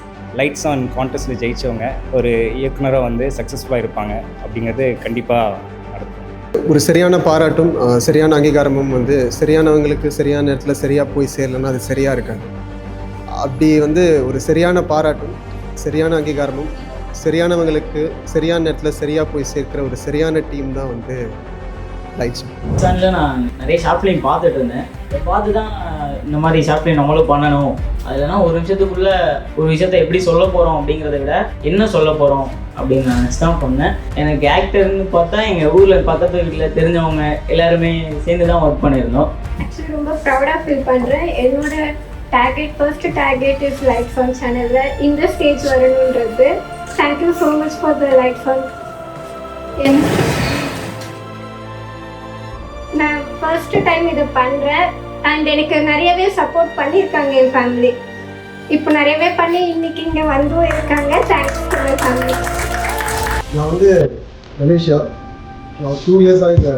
lights on கான்டெஸ்ட்டில் ஜெயித்தவங்க ஒரு இயக்குனராக வந்து சக்ஸஸ்ஃபுல்லாக இருப்பாங்க அப்படிங்கிறது கண்டிப்பாக நடக்கும். ஒரு சரியான பாராட்டும் சரியான அங்கீகாரமும் வந்து சரியானவங்களுக்கு சரியான நேரத்தில் சரியாக போய் சேரலன்னா அது சரியாக இருக்காது. அப்படி வந்து ஒரு சரியான பாராட்டும் சரியான அங்கீகாரமும் சரியானவங்களுக்கு சரியான நேரத்தில் சரியாக போய் சேர்க்கிற ஒரு சரியான டீம் தான் வந்து லைட்ஸ் ஆன். நான் நிறைய ஷார்ட் ஃபிலிம் பார்த்துட்டு இருந்தேன். பார்த்து தான் இந்த மாதிரி ஷார்ட் ஃபிலிம் நம்மளும் பண்ணணும். அதுலனா ஒரு நிமிஷத்துக்குள்ளே ஒரு விஷயத்த எப்படி சொல்ல போகிறோம் அப்படிங்கிறத விட என்ன சொல்ல போகிறோம் அப்படின்னு நான் நினச்சி தான் பண்ணேன். எனக்கு ஆக்டர்னு பார்த்தா எங்கள் ஊரில் பக்கத்து வீட்டில் தெரிஞ்சவங்க எல்லாருமே சேர்ந்து தான் ஒர்க் பண்ணியிருந்தோம். ஆக்சுவலி ரொம்ப ப்ரௌடாக ஃபீல் பண்ணுறேன். என்னோட first target is lights on சேனலில் இந்த ஸ்டேஜ் வரணுன்றது. Thank you so much for the lights on. நான் ஃபர்ஸ்ட் டைம் இதை பண்ணுறேன் அண்ட் எனக்கு நிறையவே சப்போர்ட் பண்ணியிருக்காங்க என் ஃபேமிலி. இப்போ நிறையவே பண்ணி இன்னைக்கு இங்கே வந்தும் இருக்காங்க. Thanks to my family. நான் வந்து மலேசியா நான் 2 இயர்ஸாக இந்த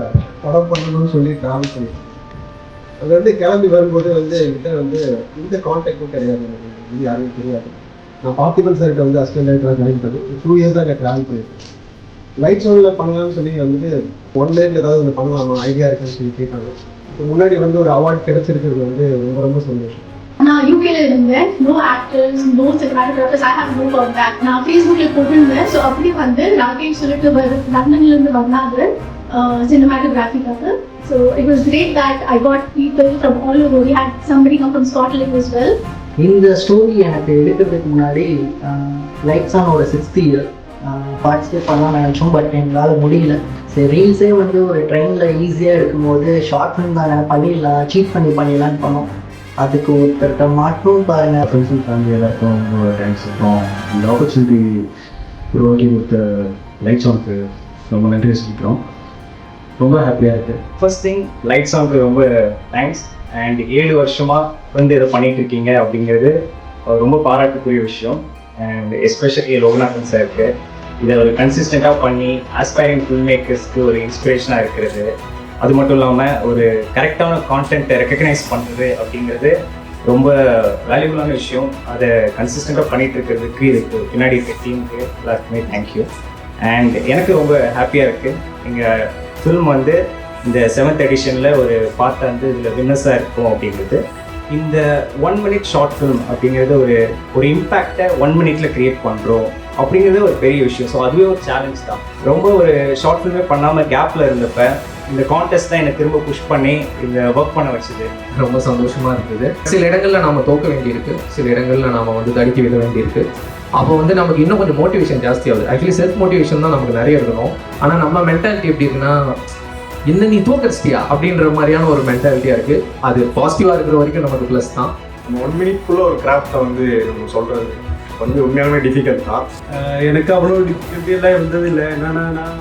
படம் பண்ணணும்னு சொல்லி ட்ராவல் பண்ணியிருக்கேன். அங்கேருந்து கிளம்பி வரும்போது வந்து என்கிட்ட வந்து இந்த கான்டாக்டும் கிடையாது, எனக்கு இது யாருக்கும் தெரியாது. நான் பார்த்திபன் சார்கிட்ட வந்து அசிஸ்டன்ட் டைரக்டராக ஜாயின் பண்ணி 2 இயர்ஸாக அங்கே ட்ராவல் பண்ணியிருக்கேன். லைட் ஷோவில் பண்ணலாம்னு சொல்லி வந்துட்டு 1 டேட்டில் ஏதாவது ஒன்று பண்ணலாமா ஐடியா இருக்குன்னு சொல்லி கேட்டாங்க. இப்போ முன்னாடி வந்து ஒரு அவார்ட் கிடைச்சிருக்கிறது வந்து ரொம்ப ரொம்ப சந்தோஷம். நான் யூகேல இருந்தேன். No actors, no cinematographers, I have no contact. நான் ஃபேஸ்புக்கில் போட்டிருந்தேன். ஸோ அப்படி வந்து ராகேஷ் சொல்லிட்டு லண்டன்லேருந்து வந்தாங்க cinematography. So it was great that I got people from all over. We had somebody come from Scotland as well. இந்த ஸ்டோரி எனக்கு எடுக்கிறதுக்கு முன்னாடி லைட்ஸ் ஆனோட 6th இயர் பார்ட்டிசிபேட் பண்ணலாம் நினச்சோம். பட் எங்களால் முடியல. சரி ரீல்ஸே வந்து ஒரு ட்ரெயினில் ஈஸியாக எடுக்கும்போது ஷார்ட் ஃபிலிம் தானே பண்ணிடலாம், சீட் பண்ணிடலான்னு பண்ணோம். அதுக்கு ஒருத்தர்கிட்ட மாட்டும் பாருங்கள். ஃப்ரெண்ட்ஸ் அண்ட் ஃபேமிலி எல்லாருக்கும் ரொம்ப தேங்க்ஸ் சொல்கிறோம். இந்த ஆப்பர்ச்சுனிட்டி உருவாக்கி கொடுத்த லைட்ஸ் ஆனுக்கு ரொம்ப நன்றி சொல்லிக்கிறோம். ரொம்ப ஹாப்பியாக இருக்குது. ஃபர்ஸ்ட் திங் லைட்ஸ் ஆனுக்கு ரொம்ப தேங்க்ஸ். அண்ட் 7 வருஷமாக வந்து இதை பண்ணிகிட்டு இருக்கீங்க அப்படிங்கிறது ரொம்ப பாராட்டுக்குரிய விஷயம். அண்ட் எஸ்பெஷலி லோகநாதன் சாருக்கு இதை ஒரு கன்சிஸ்டண்ட்டாக பண்ணி ஆஸ்பைரிங் ஃபில்ம் மேக்கர்ஸ்க்கு ஒரு இன்ஸ்பிரேஷனாக இருக்கிறது. அது மட்டும் இல்லாமல் ஒரு கரெக்டான கான்டென்ட்டை ரெக்கக்னைஸ் பண்ணுறது அப்படிங்கிறது ரொம்ப வேல்யூபுளான விஷயம். அதை கன்சிஸ்டண்ட்டாக பண்ணிகிட்டு இருக்கிறதுக்கு இதுக்கு பின்னாடி இருக்க டீமுக்கு எல்லாருக்குமே தேங்க்யூ. அண்ட் எனக்கு ரொம்ப ஹாப்பியாக இருக்குது. எங்கள் ஃபில்ம் வந்து இந்த 7th எடிஷனில் ஒரு பார்ட் வந்து இதில் வின்னர்ஸாக இருக்கும் அப்படிங்கிறது. இந்த 1 minute ஷார்ட் ஃபில்ம் அப்படிங்கிறது ஒரு இம்பேக்டை 1 minute க்ரியேட் பண்ணுறோம் அப்படிங்கிறது ஒரு பெரிய விஷயம். ஸோ அதுவே ஒரு சேலஞ்ச் தான். ரொம்ப ஒரு ஷார்ட் ஃபில்மே பண்ணாமல் கேப்பில் இருந்தப்ப இந்த கான்டெஸ்ட் தான் என்னை திரும்ப புஷ் பண்ணி இந்த ஒர்க் பண்ண வச்சுது. ரொம்ப சந்தோஷமாக இருக்குது. சில இடங்களில் நாம் தோக்க வேண்டியிருக்கு, சில இடங்களில் நாம் வந்து தடுக்கி விட வேண்டியிருக்கு. அப்போ வந்து நமக்கு இன்னும் கொஞ்சம் மோட்டிவேஷன் ஜாஸ்தி ஆகுது. ஆக்சுவலி செல்ஃப் மோட்டிவேஷன் தான் நமக்கு நிறைய இருக்கணும். ஆனால் நம்ம மென்டாலிட்டி எப்படி இருக்குன்னா, என்ன நீ தோக்கடிச்சிட்டியா அப்படின்ற மாதிரியான ஒரு மென்டாலிட்டியாக இருக்குது. அது பாசிட்டிவாக இருக்கிற வரைக்கும் நமக்கு ப்ளஸ் தான். 1 minute ஒரு கிராஃப்டை வந்து நம்ம சொல்கிறது வந்து உண்மையாலுமே டிஃபிகல்ட் தான். எனக்கு அவ்வளோ டிஃபிகல்ட்டியெல்லாம் இருந்தது இல்லை. என்னன்னா நான்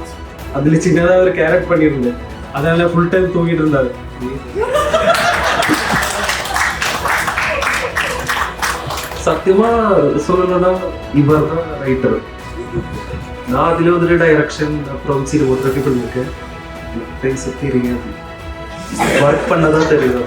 அதில் சின்னதாக ஒரு கேரக்ட் பண்ணியிருந்தேன். அதனால் ஃபுல் டைம் தூங்கிட்டு இருந்தாரு. சத்தியமாக சொல்லணும்னா இவர் தான் ரைட்டர். நான் அதில் வந்துட்டு டைரக்ஷன் அப்புறம் சினிமோகிராஃபி பண்ணியிருக்கேன். தெரியுங்க ஒர்க் பண்ணதான் தெரியும்.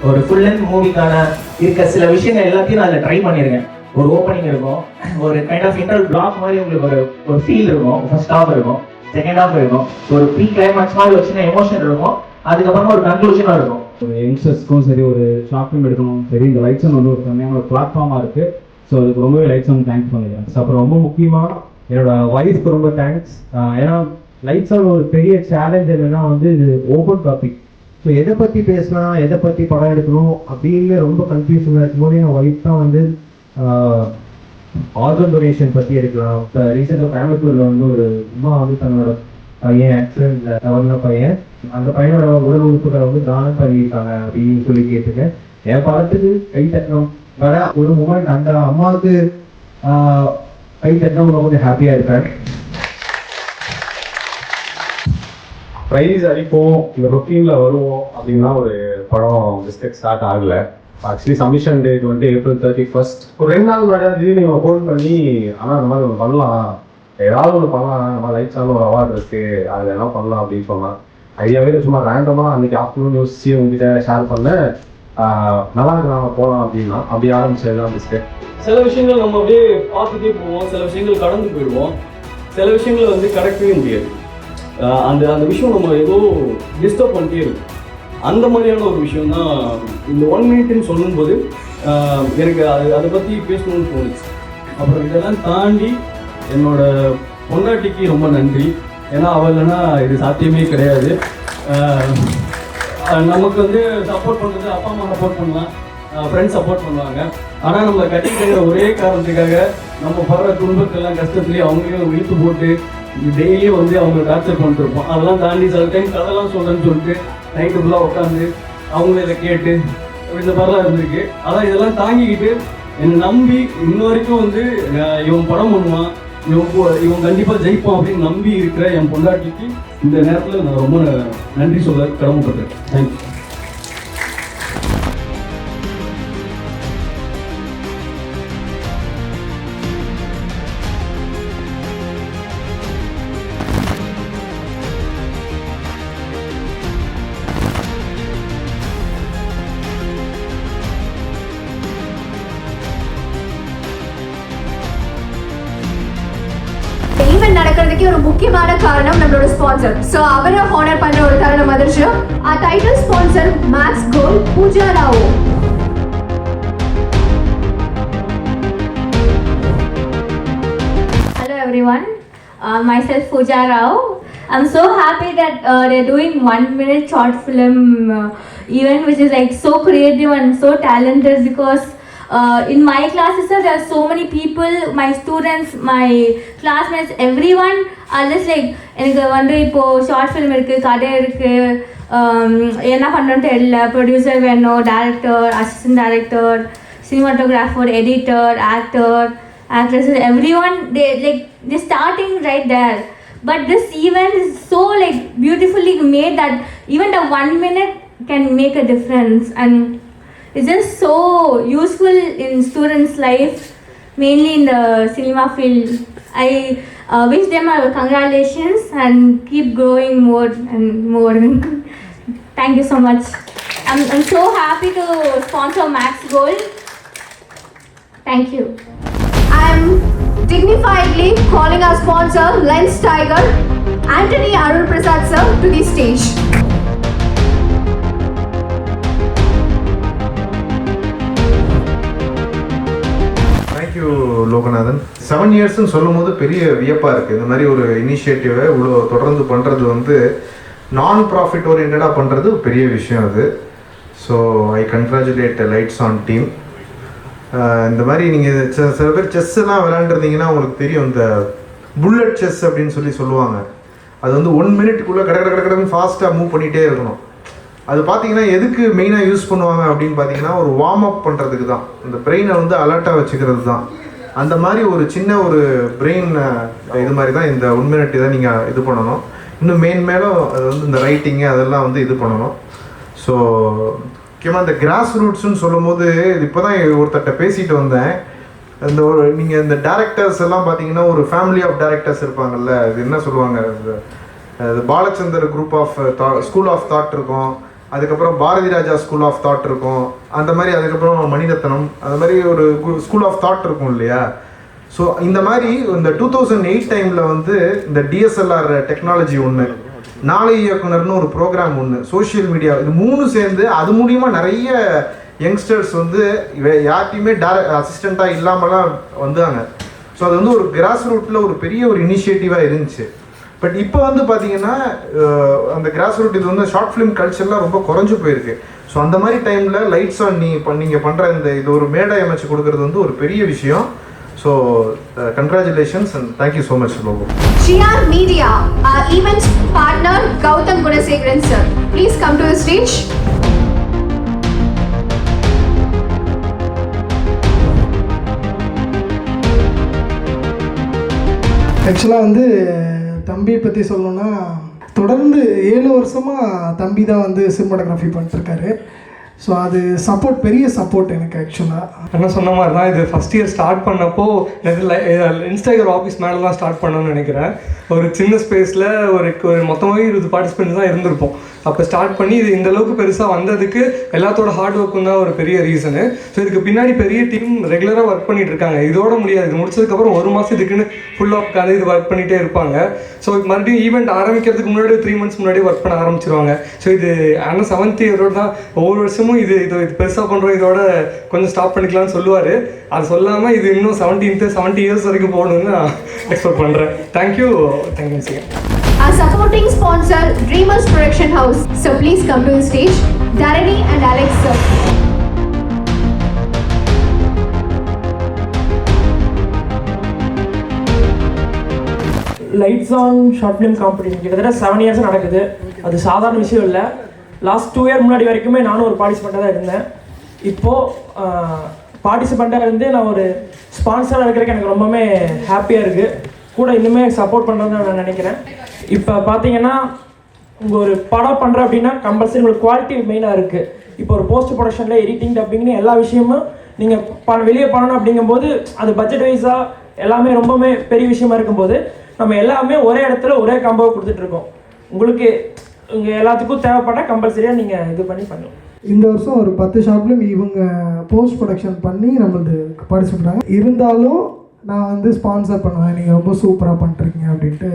ஒரு ஃபுல் லென்த் மூவிக்கான இருக்க சில விஷயங்கள் எல்லாத்தையும் நான் அதில் ட்ரை பண்ணியிருக்கேன். ஒரு ஓப்பனிங் இருக்கும், ஒரு கைண்ட் ஆஃப் இன்டர் பிளாக் மாதிரி உங்களுக்கு ஒரு ஃபீல் இருக்கும், ஃபர்ஸ்ட் ஹாஃப் இருக்கும், செகண்ட் ஹாஃப் இருக்கும், ஒரு ப்ரீ கிளைமேக்ஸ் மாதிரி ஒரு சின்ன எமோஷன் இருக்கும், அதுக்கப்புறமா ஒரு கன்க்ளூஷனாக இருக்கும். ஒரு யங்ஸ்டர்ஸ்க்கும் சரி, ஒரு ஷார்ட் ஃபிலிம் எடுக்கணும் சரி, இந்த லைட்ஸ் ஆன் வந்து ஒரு செம்மையான ஒரு பிளாட்ஃபார்மாக இருக்குது. ஸோ அதுக்கு ரொம்பவே லைட்ஸ் ஆன் தேங்க்ஸ் பண்ணிக்கிறேன். அப்புறம் ரொம்ப முக்கியமாக என்னோட ஒய்ஃப்க்கு ரொம்ப தேங்க்ஸ். ஏன்னா லைட்ஸ் ஆன் ஒரு பெரிய சேலஞ்ச் என்னன்னா வந்து இது ஓப்பன் டாபிக். ஸோ எதை பற்றி பேசலாம், எதை பற்றி படம் எடுக்கணும் அப்படின்னு ரொம்ப கன்ஃபியூஷனாக இருக்கும்போது என் ஒய்ஃப் தான் வந்து ஆர்கன் டொனேஷன் பற்றி எடுக்கலாம். இப்போ ரீசெண்டாக கோயம்புத்தூரில் வந்து ஒரு அம்மா வந்து தன்னோட பையன் ஆக்சிடென்ட் வந்த பையன், அந்த பையனோட உடல் உறுப்புகளை வந்து தானம் பண்ணியிருக்காங்க அப்படின்னு சொல்லி கேட்டுருக்கேன். என் படத்துக்கு கை தட்டணும் வர ஒரு மூமெண்ட் அந்த அம்மாவுக்கு கை தட்டணும் ரொம்ப கொஞ்சம் ஹாப்பியாக இருப்பேன். ப்ரைஸ் அடிப்போம், இந்த ரொட்டீனில் வருவோம் அப்படின்னா ஒரு படம் மிஸ்டேக் ஸ்டார்ட் ஆகலை. ஆக்சுவலி சப்மிஷன் டேட் வந்து April 31st. ஒரு 2 நாள் முன்னாடி நீங்கள் ஃபோன் பண்ணி ஆனால் இந்த மாதிரி ஒன்று பண்ணலாம், ஏதாவது ஒன்று பண்ணலாம், நம்ம லைட்ஸ் ஆன் ஒரு அவார்டு இருக்குது, அதில் என்ன பண்ணலாம் அப்படின்னு சொன்னால் ஐடியாவே சும்மா ரேண்டமாக அன்றைக்கி ஆஃப்டர்நூன் யோசிச்சு உங்ககிட்ட ஷேர் பண்ணேன். நல்லா இருக்கு நாங்கள் போகலாம் அப்படின்னா அப்படி ஆரம்பிச்சது தான் மிஸ்டேக். சில விஷயங்கள் நம்ம அப்படியே பார்த்துட்டே போவோம், சில விஷயங்கள் கடந்து போயிடுவோம், சில விஷயங்கள் வந்து கடக்கவே முடியாது. அந்த அந்த விஷயம் நம்ம ஏதோ டிஸ்டர்ப் பண்ணிட்டே இருக்கும். அந்த மாதிரியான ஒரு விஷயம் தான் இந்த 1 minute சொல்லும்போது எனக்கு அதை பற்றி பேசணும்னு தோணுச்சு. அப்புறம் இதெல்லாம் தாண்டி என்னோட பொண்டாட்டிக்கு ரொம்ப நன்றி. ஏன்னா அவள் இல்லைன்னா இது சாத்தியமே கிடையாது. நமக்கு வந்து சப்போர்ட் பண்ணுறது அப்பா அம்மா சப்போர்ட் பண்ணலாம், ஃப்ரெண்ட்ஸ் சப்போர்ட் பண்ணுவாங்க. ஆனால் நம்ம கட்டிக்கிற ஒரே காரணத்துக்காக நம்ம படுற துன்பத்தெல்லாம் கஷ்டத்துலேயே அவங்களையும் இழுத்து போட்டு டெய்லியும் வந்து அவங்க டார்ச்சர் பண்ணிட்டு இருப்போம். அதெல்லாம் தாண்டி சில டைம் கதைலாம் சொல்கிறேன்னு சொல்லிட்டு நைட்டு ஃபுல்லாக உட்காந்து அவங்கள இதை கேட்டு இந்த மாதிரிலாம் இருந்திருக்கு. அதான் இதெல்லாம் தாங்கிக்கிட்டு என்னை நம்பி இன்ன வரைக்கும் வந்து இவன் படம் பண்ணுவான், இவன் கண்டிப்பாக ஜெயிப்பான் அப்படின்னு நம்பி இருக்கிற என் பொண்டாட்டிக்கு இந்த நேரத்தில் நான் ரொம்ப நன்றி சொல்ல கடமைப்பட்டேன். தேங்க்யூ. ஈவென்ட் நடக்கிறதுக்கு ஒரு முக்கியமான காரணம் நம்மளோட ஸ்பான்சர். ஸோ அவரை ஹானர் பண்ற ஒரு தருணம் வந்துருச்சு. our title sponsor Max Gold, Pooja Rao. Hello everyone, myself Pooja Rao. I'm so happy that they're doing 1 minute short film event, which is like so creative and so talented, because in my classes there are so many people, my students, my classmates, everyone are just like எனக்கு வந்து இப்போ short film இருக்குது, கதை இருக்குது, என்ன பண்ணுறோன்னு தெரியல, producer வேணும், director, assistant director, cinematographer, editor, actor, actresses, everyone, they're starting right there. But this event is so like beautifully made that even the 1 minute can make a difference, and it's just so useful in students' life, mainly in the cinema field. I wish them congratulations and keep growing more and more. Thank you so much. I'm so happy to sponsor Max Gold. Thank you. I'm dignifiedly calling our sponsor Lens Tiger, Anthony Arul Prasad sir, to the stage. Thank you Loganathan. 7 இயர்ஸ்ன்னு சொல்லும் போது பெரிய வியப்பாக இருக்குது. இந்த மாதிரி ஒரு இனிஷியேட்டிவை இவ்வளோ தொடர்ந்து பண்ணுறது வந்து நான் ப்ராஃபிட் ஓரியன்டாக பண்ணுறது பெரிய விஷயம் அது. So I congratulate lights on team. இந்த மாதிரி நீங்கள் சில பேர் செஸ்ஸெல்லாம் விளையாண்டுருந்தீங்கன்னா உங்களுக்கு தெரியும், இந்த புல்லட் செஸ் அப்படின்னு சொல்லுவாங்க. அது வந்து 1 மினிட்டுக்குள்ளே கடன்னு ஃபாஸ்ட்டாக மூவ் பண்ணிகிட்டே இருக்கணும். அது பார்த்தீங்கன்னா எதுக்கு மெயினாக யூஸ் பண்ணுவாங்க அப்படின்னு பார்த்தீங்கன்னா ஒரு வார்ம் அப் பண்ணுறதுக்கு தான், இந்த பிரெயினை வந்து அலர்ட்டாக வச்சுக்கிறது தான். அந்த மாதிரி ஒரு சின்ன ஒரு பிரெயின் இது மாதிரி தான் இந்த 1 மினிட் தான் நீங்கள் இது பண்ணணும். இன்னும் மேலும் அது வந்து இந்த ரைட்டிங்கு அதெல்லாம் வந்து இது பண்ணணும். ஸோ முக்கியமாக இந்த கிராஸ் ரூட்ஸ்ன்னு சொல்லும் போது இது இப்போ தான் ஒருத்தட்ட பேசிட்டு வந்தேன். இந்த ஒரு நீங்கள் இந்த டேரக்டர்ஸ் எல்லாம் பார்த்தீங்கன்னா ஒரு ஃபேமிலி ஆஃப் டேரக்டர்ஸ் இருப்பாங்கல்ல, அது என்ன சொல்லுவாங்க, Balachander group of school of thought இருக்கும், அதுக்கப்புறம் Bharathi Raja school of thought இருக்கும், அந்த மாதிரி அதுக்கப்புறம் மணிரத்னம், அந்த மாதிரி ஒரு ஸ்கூல் ஆஃப் தாட் இருக்கும் இல்லையா. ஸோ இந்த மாதிரி இந்த 2008 டைமில் வந்து இந்த டிஎஸ்எல்ஆர் டெக்னாலஜி ஒன்று, நாளை இயக்குனர்னு ஒரு ப்ரோக்ராம் ஒன்று, சோஷியல் மீடியா, இது 3 சேர்ந்து அது மூலிமா நிறைய யங்ஸ்டர்ஸ் வந்து யார்ட்டையுமே அசிஸ்டண்ட்டாக இல்லாமலாம் வந்தாங்க. ஸோ அது வந்து ஒரு கிராஸ் ரூட்டில் ஒரு பெரிய ஒரு இனிஷியேட்டிவாக இருந்துச்சு. பட் இப்போ வந்து பார்த்தீங்கன்னா அந்த கிராஸ் ரூட் இது வந்து ஷார்ட் ஃபிலிம் கல்ச்சர்லாம் ரொம்ப குறைஞ்சு போயிருக்கு. ஸோ அந்த மாதிரி டைமில் லைட்ஸ் ஆன் நீங்கள் பண்ணுற இது ஒரு மேடை அமைச்சு கொடுக்குறது வந்து ஒரு பெரிய விஷயம். So congratulations and thank you so much logo. GR Media, our event partner Gautam Gunasekharan sir, please come to the stage. ஆக்சுவலாக வந்து தம்பியை பற்றி சொல்லணுன்னா, தொடர்ந்து 7 வருஷமாக தம்பி தான் வந்து சினிமாட்டோகிராஃபி பண்ணிட்டுருக்காரு. ஸோ அது பெரிய சப்போர்ட் எனக்கு. ஆக்சுவலாக என்ன சொன்ன மாதிரி தான், இது ஃபஸ்ட் இயர் ஸ்டார்ட் பண்ணப்போ இன்ஸ்டாகிராம் ஆஃபீஸ் மேலே தான் ஸ்டார்ட் பண்ணணும்னு நினைக்கிறேன். ஒரு சின்ன ஸ்பேஸில் ஒரு மொத்தமாகவே 20 பார்ட்டிசிபெண்ட்ஸ் தான் இருந்திருப்போம். அப்போ ஸ்டார்ட் பண்ணி இது இந்த அளவுக்கு பெருசாக வந்ததுக்கு எல்லாத்தோட ஹார்ட் ஒர்க்கும் தான் ஒரு பெரிய ரீசனு. ஸோ இதுக்கு பின்னாடி பெரிய டீம் ரெகுலராக ஒர்க் பண்ணிட்டு இருக்காங்க. இதோட முடியாது, இது முடிச்சதுக்கப்புறம் 1 மாதம் இதுக்குன்னு ஃபுல்லாக உட்காந்து இது ஒர்க் பண்ணிகிட்டே இருப்பாங்க. ஸோ மறுபடியும் ஈவெண்ட் ஆரம்பிக்கிறதுக்கு முன்னாடி 3 months முன்னாடி ஒர்க் பண்ண ஆரம்பிச்சிருவாங்க. ஸோ இது ஆனால் 7th இயரோடு தான் ஒவ்வொரு வருஷமும் வருஷமும் இது பெருசாக பண்ணுறோம், இதோட கொஞ்சம் ஸ்டாப் பண்ணிக்கலாம்னு சொல்லுவார். அது சொல்லாமல் இது இன்னும் 70 years வரைக்கும் போகணுன்னு நான் எக்ஸ்பெக்ட் பண்ணுறேன். Thank you sir. Our supporting sponsor, Dreamers Production House. So please come to the stage. Dharani and Alex sir. Lights on short film competition கிட்டத்தட்ட 7 years நடக்குது. அது சாதாரண விஷயம் இல்லை. லாஸ்ட் 2 year முன்னாடி வரைக்குமே நானும் ஒரு பார்ட்டிசிபெண்ட்டாக தான் இருந்தேன். இப்போது பார்ட்டிசிபெண்ட்டாக இருந்து நான் ஒரு ஸ்பான்சராக இருக்கிறதுக்கு எனக்கு ரொம்பவே ஹாப்பியாக இருக்குது. கூட இன்னுமே சப்போர்ட் பண்ணுறதுன்னு நான் நினைக்கிறேன். இப்போ பார்த்தீங்கன்னா உங்கள் ஒரு படம் பண்ணுறேன் அப்படின்னா கம்பல்சரி உங்களுக்கு குவாலிட்டி மெயினாக இருக்குது. இப்போ ஒரு போஸ்ட் ப்ரொடக்ஷனில் எடிட்டிங் டப்பிங்னு எல்லா விஷயமும் நீங்கள் வெளியே பண்ணணும் அப்படிங்கும்போது அது பட்ஜெட் வைஸாக எல்லாமே ரொம்பவே பெரிய விஷயமா இருக்கும்போது நம்ம எல்லாமே ஒரே இடத்துல ஒரே காம்போவை கொடுத்துட்ருக்கோம். உங்களுக்கு இங்கே எல்லாத்துக்கும் தேவைப்பட்டால் கம்பல்சரியாக நீங்கள் இது பண்ணலாம். இந்த வருஷம் ஒரு 10 ஷார்ட் ஃபிலிம் இவங்க போஸ்ட் ப்ரொடக்ஷன் பண்ணி நம்மளது பார்ட்டிசிபேட் பண்ணுறாங்க. இருந்தாலும் நான் வந்து ஸ்பான்சர் பண்ணுவேன், நீங்கள் ரொம்ப சூப்பராக பண்ணிருக்கீங்க அப்படின்ட்டு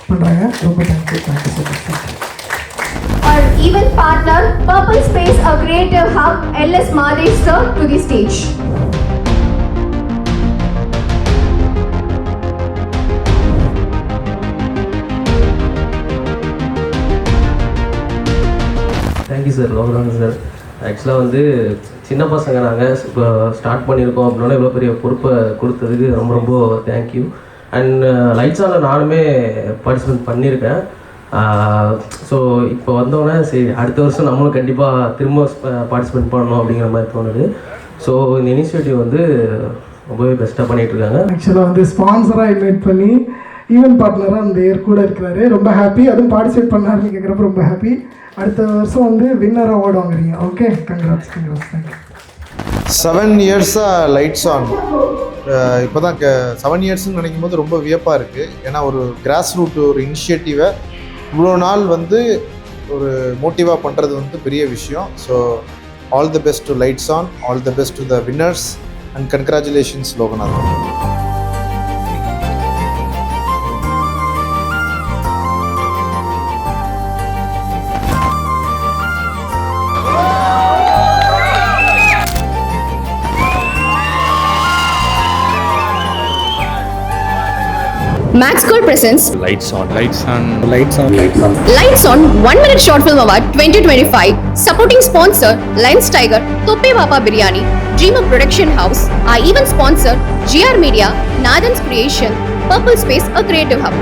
பண்ணுறாங்க. ரொம்ப thank you so much. Our event partner, Purple Space, a creative hub, LS Mahadev sir to the stage. Thank you sir, Loganathan sir. ஆக்சுவலாக வந்து சின்ன பசங்க நாங்கள் இப்போ ஸ்டார்ட் பண்ணியிருக்கோம் அப்படின்னா இவ்வளோ பெரிய பொறுப்பை கொடுத்ததுக்கு ரொம்ப ரொம்ப தேங்க்யூ. அண்ட் லைட்ஸ் ஆனில் நானுமே பார்ட்டிசிபேட் பண்ணியிருக்கேன். ஸோ இப்போ வந்தோடனே சரி அடுத்த வருஷம் நம்மளும் கண்டிப்பாக திரும்ப பார்ட்டிசிபேட் பண்ணணும் அப்படிங்கிற மாதிரி தோணுது. ஸோ இந்த இனிஷியேட்டிவ் வந்து ரொம்பவே பெஸ்ட்டாக பண்ணிகிட்ருக்காங்க. ஆக்சுவலாக வந்து ஸ்பான்சராக இன்வைட் பண்ணி ஈவென்ட் பார்ட்னராக அந்த இயர் கூட இருக்கிறாரு. ரொம்ப ஹாப்பி. அதுவும் பார்ட்டிசிபேட் பண்ணாருன்னு கேட்குறப்ப ரொம்ப ஹாப்பி. அடுத்த வருஷம் வந்து வின்னர் அவார்டு வாங்குறீங்க. Okay, congrats. தேங்க்யூ. 7 yearsஸாக லைட்ஸ் ஆன் இப்போ தான் 7 yearsன்னு நினைக்கும் போது ரொம்ப வியப்பாக இருக்குது. ஏன்னா ஒரு கிராஸ் ரூட் ஒரு இனிஷியேட்டிவை இவ்வளோ நாள் வந்து ஒரு மோட்டிவாக பண்ணுறது வந்து பெரிய விஷயம். So all the best to lights on, all the best to the winners and congratulations Loganathan. Maxcore presents Lights On. Lights On 1 Minute Short Film Award 2025. Supporting sponsor Lions Tiger, Toppe Papa Biryani, Dreamer Production House. Our event sponsor GR Media, Nathan's Creation, Purple Space, a creative hub.